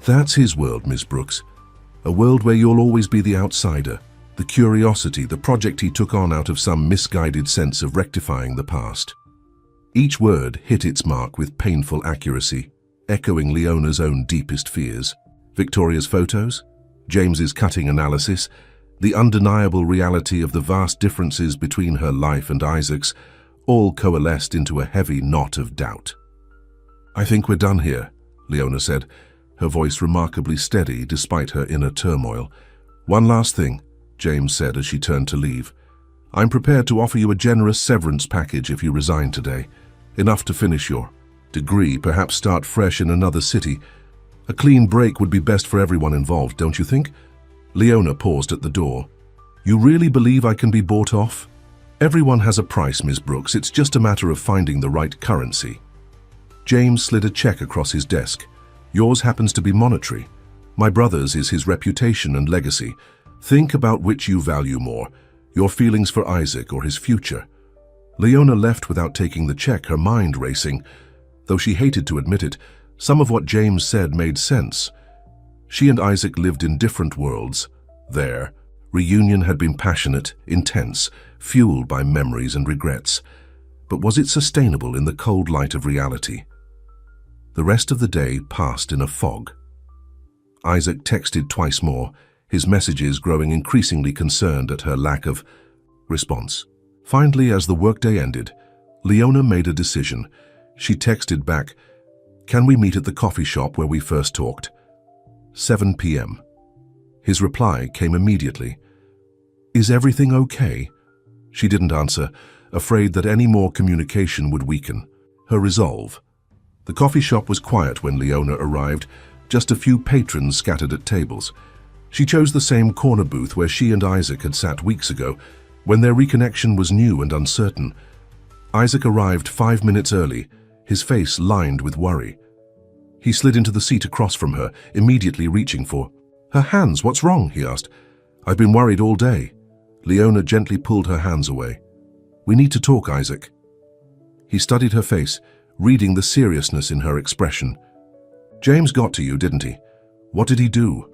S1: That's his world, Miss Brooks. A world where you'll always be the outsider, the curiosity, the project he took on out of some misguided sense of rectifying the past." Each word hit its mark with painful accuracy, echoing Leona's own deepest fears. Victoria's photos, James's cutting analysis, the undeniable reality of the vast differences between her life and Isaac's, all coalesced into a heavy knot of doubt. "I think we're done here," Leona said, her voice remarkably steady despite her inner turmoil. "One last thing," James said as she turned to leave. "I'm prepared to offer you a generous severance package if you resign today. Enough to finish your degree, perhaps start fresh in another city. A clean break would be best for everyone involved, don't you think?" Leona paused at the door. "You really believe I can be bought off?" "Everyone has a price, Ms. Brooks. It's just a matter of finding the right currency." James slid a check across his desk. "Yours happens to be monetary. My brother's is his reputation and legacy. Think about which you value more, your feelings for Isaac or his future." Leona left without taking the check, her mind racing. Though she hated to admit it, some of what James said made sense. She and Isaac lived in different worlds. Their reunion had been passionate, intense, fueled by memories and regrets. But was it sustainable in the cold light of reality? The rest of the day passed in a fog. Isaac texted twice more, his messages growing increasingly concerned at her lack of response. Finally, as the workday ended, Leona made a decision. She texted back, "Can we meet at the coffee shop where we first talked?" 7 p.m. His reply came immediately. "Is everything okay?" She didn't answer, afraid that any more communication would weaken her resolve. The coffee shop was quiet when Leona arrived, just a few patrons scattered at tables. She chose the same corner booth where she and Isaac had sat weeks ago, when their reconnection was new and uncertain. Isaac arrived 5 minutes early, his face lined with worry. He slid into the seat across from her, immediately reaching for her hands. "What's wrong?" he asked. "I've been worried all day." Leona gently pulled her hands away. "We need to talk, Isaac." He studied her face, reading the seriousness in her expression. "James got to you, didn't he? What did he do?"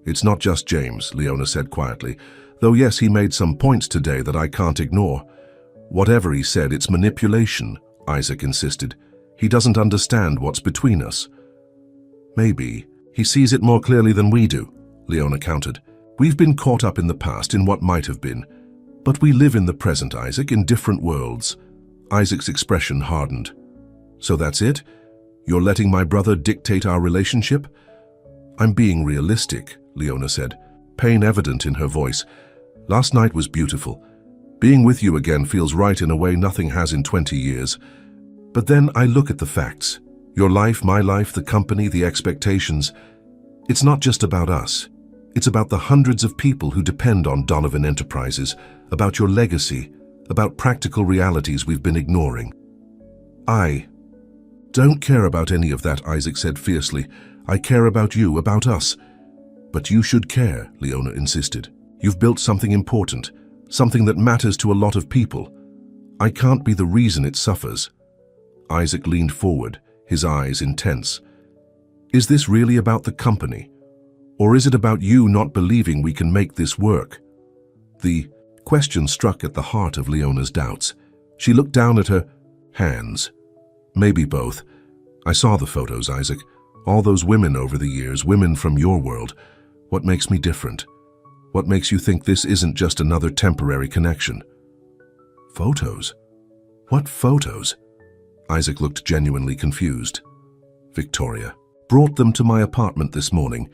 S1: "It's not just James," Leona said quietly. "Though yes, he made some points today that I can't ignore." "Whatever he said, it's manipulation," Isaac insisted. "He doesn't understand what's between us." "Maybe. He sees it more clearly than we do," Leona countered. "We've been caught up in the past, in what might have been. But we live in the present, Isaac, in different worlds." Isaac's expression hardened. "So that's it? You're letting my brother dictate our relationship?" "I'm being realistic," Leona said, pain evident in her voice. "Last night was beautiful. Being with you again feels right in a way nothing has in 20 years. But then I look at the facts. Your life, my life, the company, the expectations. It's not just about us. It's about the hundreds of people who depend on Donovan Enterprises, about your legacy, about practical realities we've been ignoring. I don't care about any of that, Isaac said fiercely. I care about you, about us. But you should care, Leona insisted. You've built something important, something that matters to a lot of people. I can't be the reason it suffers. Isaac leaned forward, his eyes intense. Is this really about the company? Or is it about you not believing we can make this work? The question struck at the heart of Leona's doubts. She looked down at her hands. Maybe both. I saw the photos, Isaac. All those women over the years, women from your world. What makes me different? What makes you think this isn't just another temporary connection? Photos? What photos? Isaac looked genuinely confused. Victoria brought them to my apartment this morning.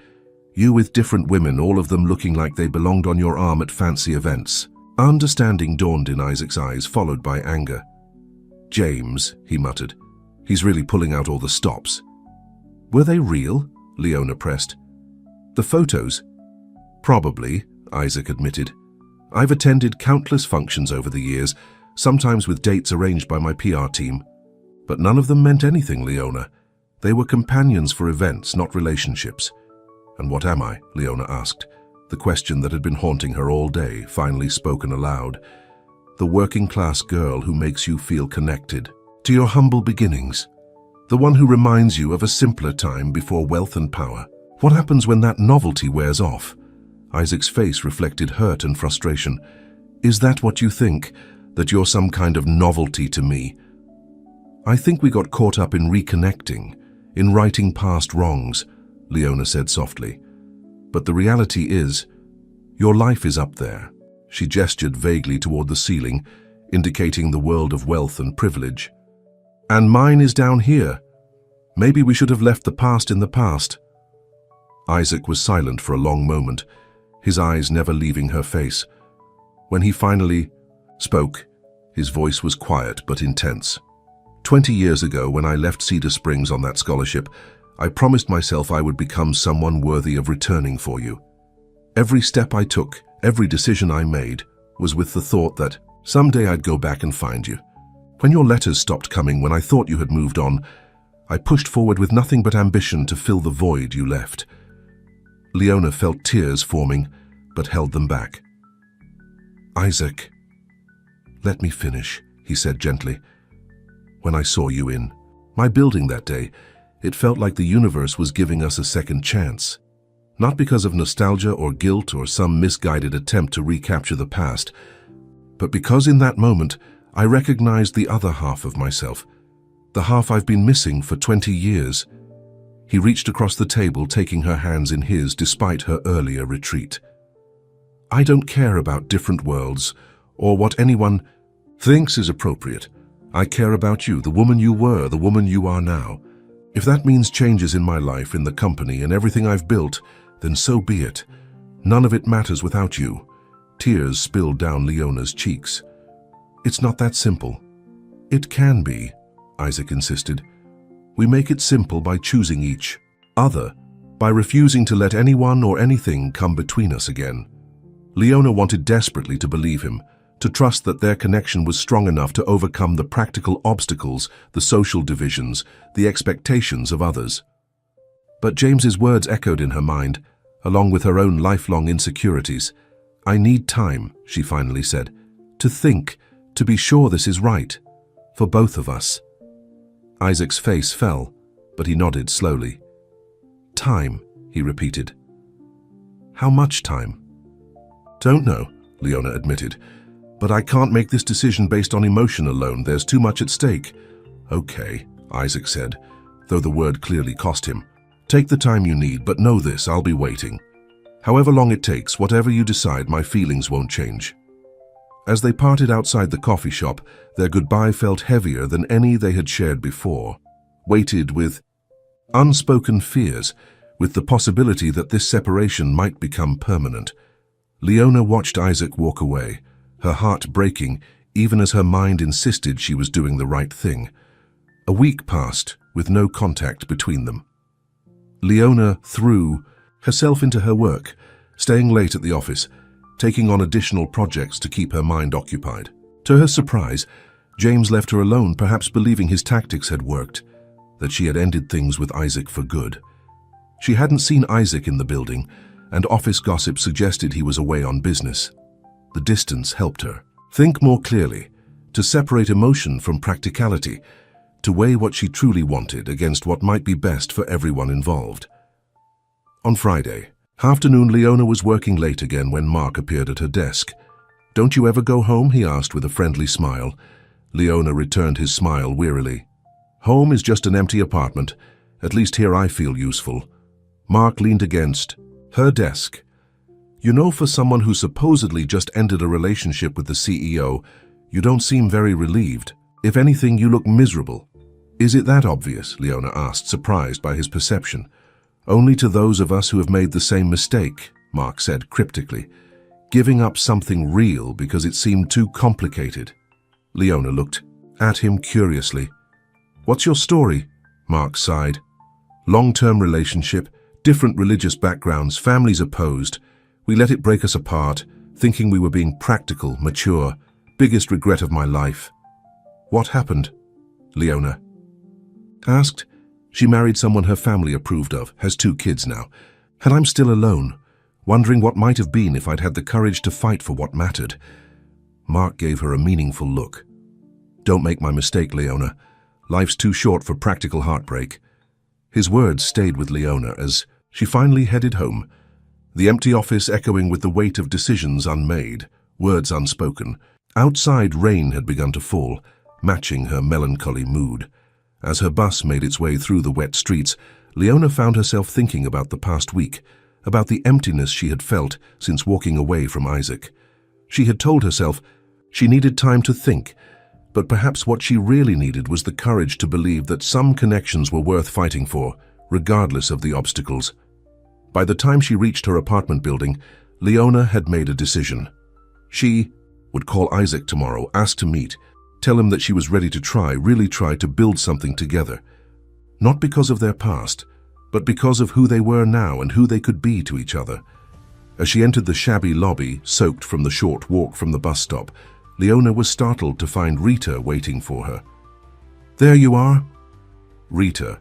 S1: You with different women, all of them looking like they belonged on your arm at fancy events. Understanding dawned in Isaac's eyes, followed by anger. James, he muttered. He's really pulling out all the stops. Were they real? Leona pressed. The photos? Probably, Isaac admitted. I've attended countless functions over the years, sometimes with dates arranged by my PR team. But none of them meant anything, Leona. They were companions for events, not relationships. And what am I? Leona asked. The question that had been haunting her all day, finally spoken aloud. The working-class girl who makes you feel connected to your humble beginnings. The one who reminds you of a simpler time before wealth and power. What happens when that novelty wears off? Isaac's face reflected hurt and frustration. Is that what you think? That you're some kind of novelty to me? I think we got caught up in reconnecting, in righting past wrongs, Leona said softly. But the reality is, your life is up there. She gestured vaguely toward the ceiling, indicating the world of wealth and privilege. And mine is down here. Maybe we should have left the past in the past. Isaac was silent for a long moment, his eyes never leaving her face. When he finally spoke, his voice was quiet but intense. 20 years ago, when I left Cedar Springs on that scholarship, I promised myself I would become someone worthy of returning for you. Every step I took, every decision I made, was with the thought that someday I'd go back and find you. When your letters stopped coming, when I thought you had moved on, I pushed forward with nothing but ambition to fill the void you left. Leona felt tears forming, but held them back. Isaac, let me finish, he said gently. When I saw you in my building that day, it felt like the universe was giving us a second chance. Not because of nostalgia or guilt or some misguided attempt to recapture the past, but because in that moment I recognized the other half of myself, the half I've been missing for 20 years. He reached across the table, taking her hands in his despite her earlier retreat. I don't care about different worlds or what anyone thinks is appropriate. I care about you, the woman you were, the woman you are now. If that means changes in my life, in the company, and everything I've built, then so be it. None of it matters without you. Tears spilled down Leona's cheeks. It's not that simple. It can be, Isaac insisted. We make it simple by choosing each other, by refusing to let anyone or anything come between us again. Leona wanted desperately to believe him, to trust that their connection was strong enough to overcome the practical obstacles, the social divisions, the expectations of others. But James's words echoed in her mind, along with her own lifelong insecurities. I need time, she finally said, to think, to be sure this is right, for both of us. Isaac's face fell, but he nodded slowly. Time, he repeated. How much time? Don't know, Leona admitted. But I can't make this decision based on emotion alone. There's too much at stake. Okay, Isaac said, though the word clearly cost him. Take the time you need, but know this, I'll be waiting. However long it takes, whatever you decide, my feelings won't change. As they parted outside the coffee shop, their goodbye felt heavier than any they had shared before, weighted with unspoken fears, with the possibility that this separation might become permanent. Leona watched Isaac walk away, her heart breaking even as her mind insisted she was doing the right thing. A week passed with no contact between them. Leona threw herself into her work, staying late at the office, taking on additional projects to keep her mind occupied. To her surprise, James left her alone, perhaps believing his tactics had worked, that she had ended things with Isaac for good. She hadn't seen Isaac in the building, and office gossip suggested he was away on business. The distance helped her think more clearly, to separate emotion from practicality, to weigh what she truly wanted against what might be best for everyone involved. On Friday afternoon, Leona was working late again when Mark appeared at her desk. "Don't you ever go home?" he asked with a friendly smile. Leona returned his smile wearily. "Home is just an empty apartment. At least here I feel useful." Mark leaned against her desk. "You know, for someone who supposedly just ended a relationship with the CEO, you don't seem very relieved. If anything, you look miserable." "Is it that obvious?" Leona asked, surprised by his perception. "Only to those of us who have made the same mistake," Mark said cryptically, "giving up something real because it seemed too complicated." Leona looked at him curiously. "What's your story?" Mark sighed. "Long-term relationship, different religious backgrounds, families opposed. We let it break us apart, thinking we were being practical, mature. Biggest regret of my life." "What happened?" Leona asked. "She married someone her family approved of, has 2 kids now, and I'm still alone, wondering what might have been if I'd had the courage to fight for what mattered." Mark gave her a meaningful look. "Don't make my mistake, Leona. Life's too short for practical heartbreak." His words stayed with Leona as she finally headed home, the empty office echoing with the weight of decisions unmade, words unspoken. Outside, rain had begun to fall, matching her melancholy mood. As her bus made its way through the wet streets, Leona found herself thinking about the past week, about the emptiness she had felt since walking away from Isaac. She had told herself she needed time to think, but perhaps what she really needed was the courage to believe that some connections were worth fighting for, regardless of the obstacles. By the time she reached her apartment building, Leona had made a decision. She would call Isaac tomorrow, ask to meet, tell him that she was ready to really try to build something together. Not because of their past, but because of who they were now and who they could be to each other. As she entered the shabby lobby, soaked from the short walk from the bus stop, Leona was startled to find Rita waiting for her. "There you are," Rita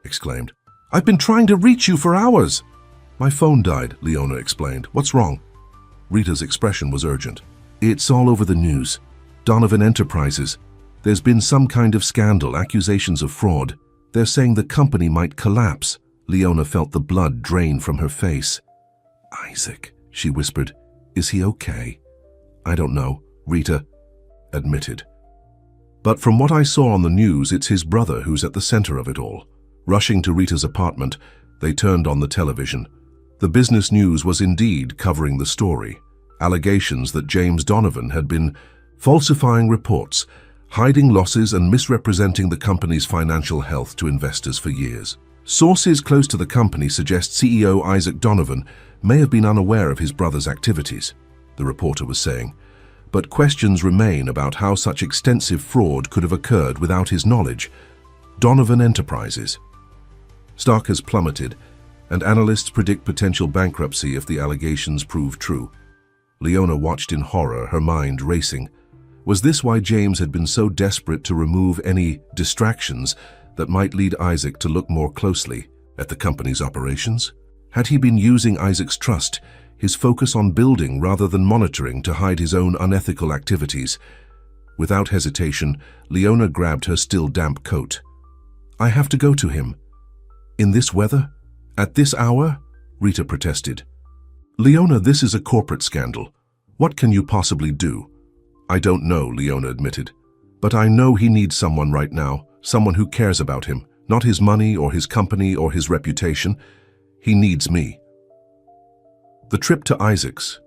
S1: exclaimed. "I've been trying to reach you for hours." "My phone died," Leona explained. "What's wrong?" Rita's expression was urgent. "It's all over the news. Donovan Enterprises. There's been some kind of scandal, accusations of fraud. They're saying the company might collapse." Leona felt the blood drain from her face. "Isaac," she whispered. "Is he okay?" "I don't know," Rita admitted. "But from what I saw on the news, it's his brother who's at the center of it all." Rushing to Rita's apartment, they turned on the television. The business news was indeed covering the story. Allegations that James Donovan had been falsifying reports, hiding losses and misrepresenting the company's financial health to investors for years. Sources close to the company suggest CEO Isaac Donovan may have been unaware of his brother's activities, the reporter was saying. But questions remain about how such extensive fraud could have occurred without his knowledge. Donovan Enterprises. Stock has plummeted, and analysts predict potential bankruptcy if the allegations prove true. Leona watched in horror, her mind racing. Was this why James had been so desperate to remove any distractions that might lead Isaac to look more closely at the company's operations? Had he been using Isaac's trust, his focus on building rather than monitoring, to hide his own unethical activities? Without hesitation, Leona grabbed her still damp coat. "I have to go to him." "In this weather? At this hour?" Rita protested. "Leona, this is a corporate scandal. What can you possibly do?" "I don't know," Leona admitted. "But I know he needs someone right now, someone who cares about him, not his money or his company or his reputation. He needs me." The trip to Isaac's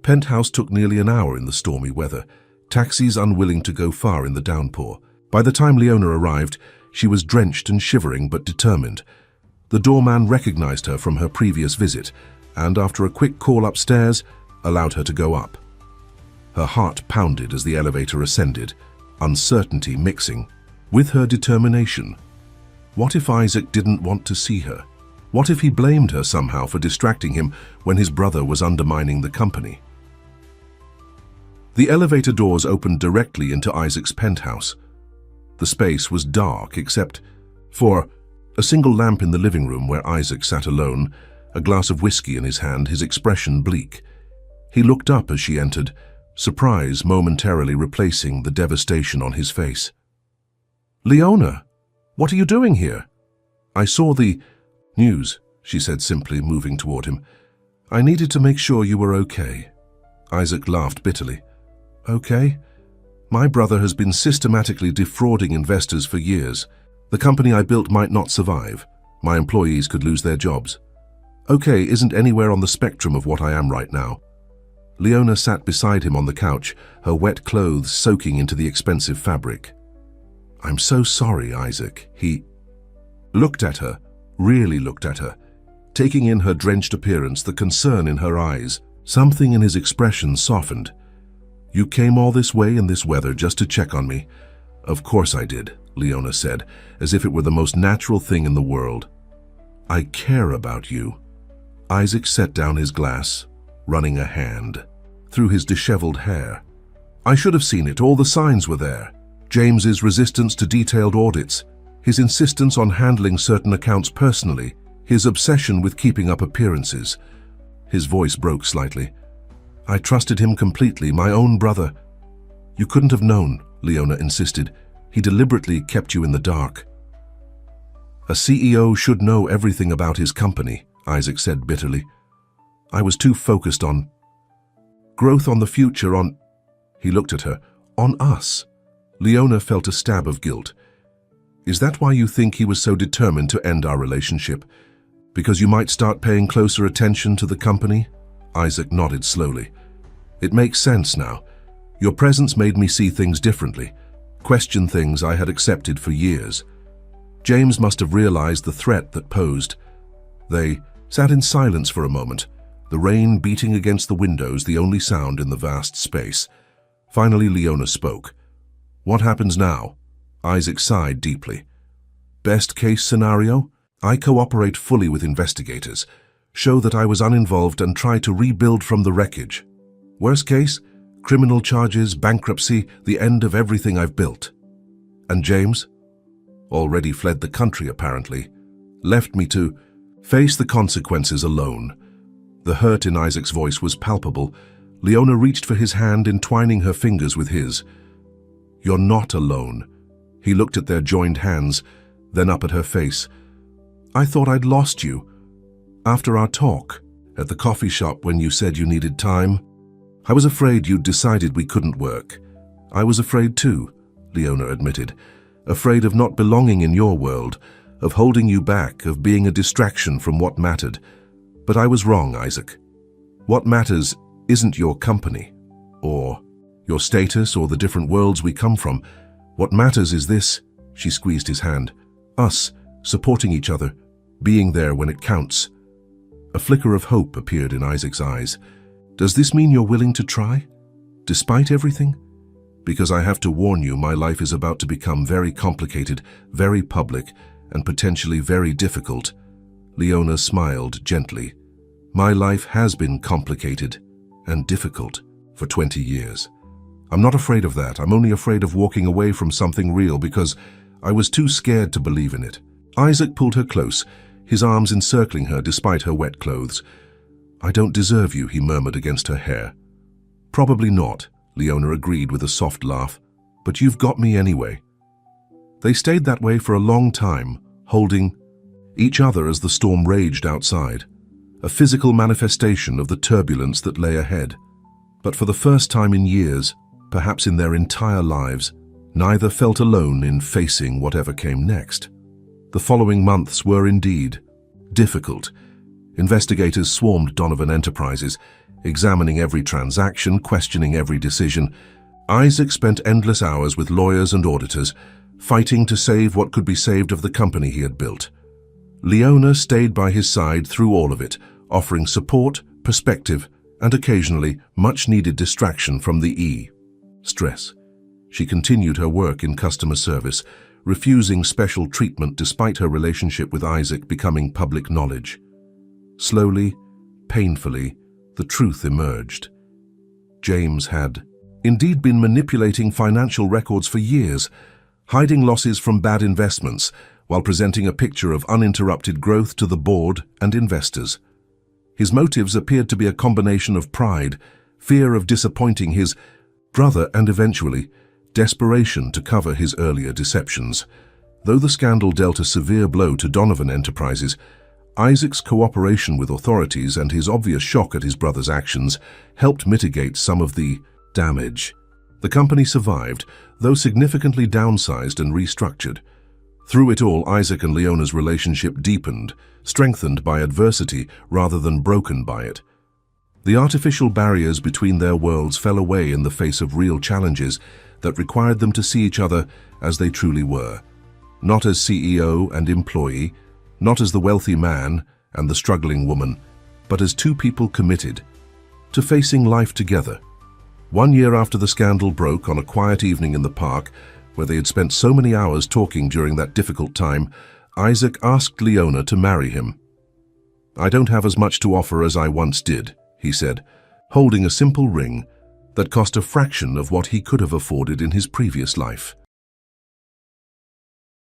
S1: penthouse took nearly an hour in the stormy weather, taxis unwilling to go far in the downpour. By the time Leona arrived, she was drenched and shivering but determined. The doorman recognized her from her previous visit, and after a quick call upstairs, allowed her to go up. Her heart pounded as the elevator ascended, uncertainty mixing with her determination. What if Isaac didn't want to see her? What if he blamed her somehow for distracting him when his brother was undermining the company? The elevator doors opened directly into Isaac's penthouse. The space was dark except for a single lamp in the living room where Isaac sat alone, a glass of whiskey in his hand, his expression bleak. He looked up as she entered, surprise momentarily replacing the devastation on his face. "Leona, what are you doing here?" "I saw the news," she said simply, moving toward him. "I needed to make sure you were okay." Isaac laughed bitterly. "Okay? My brother has been systematically defrauding investors for years. The company I built might not survive. My employees could lose their jobs. Okay isn't anywhere on the spectrum of what I am right now." Leona sat beside him on the couch, her wet clothes soaking into the expensive fabric. "I'm so sorry, Isaac." He looked at her, really looked at her, taking in her drenched appearance, the concern in her eyes. Something in his expression softened. "You came all this way in this weather just to check on me?" "Of course I did," Leona said, as if it were the most natural thing in the world. "I care about you." Isaac set down his glass, running a hand through his disheveled hair. "I should have seen it, all the signs were there. James's resistance to detailed audits, his insistence on handling certain accounts personally, his obsession with keeping up appearances." His voice broke slightly. "I trusted him completely, my own brother." "You couldn't have known," Leona insisted. "He deliberately kept you in the dark." "A CEO should know everything about his company," Isaac said bitterly. "I was too focused on growth, on the future, on—" He looked at her. "On us." Leona felt a stab of guilt. "Is that why you think he was so determined to end our relationship? Because you might start paying closer attention to the company?" Isaac nodded slowly. "It makes sense now. Your presence made me see things differently, question things I had accepted for years. James must have realized the threat that posed." They sat in silence for a moment, the rain beating against the windows, the only sound in the vast space. Finally, Leona spoke. "What happens now?" Isaac sighed deeply. "Best case scenario? I cooperate fully with investigators, show that I was uninvolved and try to rebuild from the wreckage. Worst case? Criminal charges, bankruptcy, the end of everything I've built. And James? Already fled the country, apparently. Left me to face the consequences alone." The hurt in Isaac's voice was palpable. Leona reached for his hand, entwining her fingers with his. "You're not alone." He looked at their joined hands, then up at her face. "I thought I'd lost you. After our talk, at the coffee shop when you said you needed time, I was afraid you'd decided we couldn't work." "I was afraid too," Leona admitted. "Afraid of not belonging in your world, of holding you back, of being a distraction from what mattered. But I was wrong, Isaac. What matters isn't your company, or your status, or the different worlds we come from. What matters is this," she squeezed his hand, "us, supporting each other, being there when it counts." A flicker of hope appeared in Isaac's eyes. "Does this mean you're willing to try? Despite everything? Because I have to warn you, my life is about to become very complicated, very public, and potentially very difficult." Leona smiled gently. "My life has been complicated and difficult for 20 years. I'm not afraid of that. I'm only afraid of walking away from something real because I was too scared to believe in it." Isaac pulled her close, his arms encircling her despite her wet clothes. "I don't deserve you," he murmured against her hair. "Probably not," Leona agreed with a soft laugh. "But you've got me anyway." They stayed that way for a long time, holding each other as the storm raged outside, a physical manifestation of the turbulence that lay ahead. But for the first time in years, perhaps in their entire lives, neither felt alone in facing whatever came next. The following months were indeed difficult. Investigators swarmed Donovan Enterprises, examining every transaction, questioning every decision. Isaac spent endless hours with lawyers and auditors, fighting to save what could be saved of the company he had built. Leona stayed by his side through all of it, offering support, perspective, and occasionally much-needed distraction from the stress. She continued her work in customer service, refusing special treatment despite her relationship with Isaac becoming public knowledge. Slowly, painfully, the truth emerged. James had indeed been manipulating financial records for years, hiding losses from bad investments while presenting a picture of uninterrupted growth to the board and investors. His motives appeared to be a combination of pride, fear of disappointing his brother, and eventually, desperation to cover his earlier deceptions. Though the scandal dealt a severe blow to Donovan Enterprises, Isaac's cooperation with authorities and his obvious shock at his brother's actions helped mitigate some of the damage. The company survived, though significantly downsized and restructured. Through it all, Isaac and Leona's relationship deepened, strengthened by adversity rather than broken by it. The artificial barriers between their worlds fell away in the face of real challenges that required them to see each other as they truly were. Not as CEO and employee, not as the wealthy man and the struggling woman, but as two people committed to facing life together. 1 year after the scandal broke, on a quiet evening in the park, where they had spent so many hours talking during that difficult time, Isaac asked Leona to marry him. "I don't have as much to offer as I once did," he said, holding a simple ring that cost a fraction of what he could have afforded in his previous life.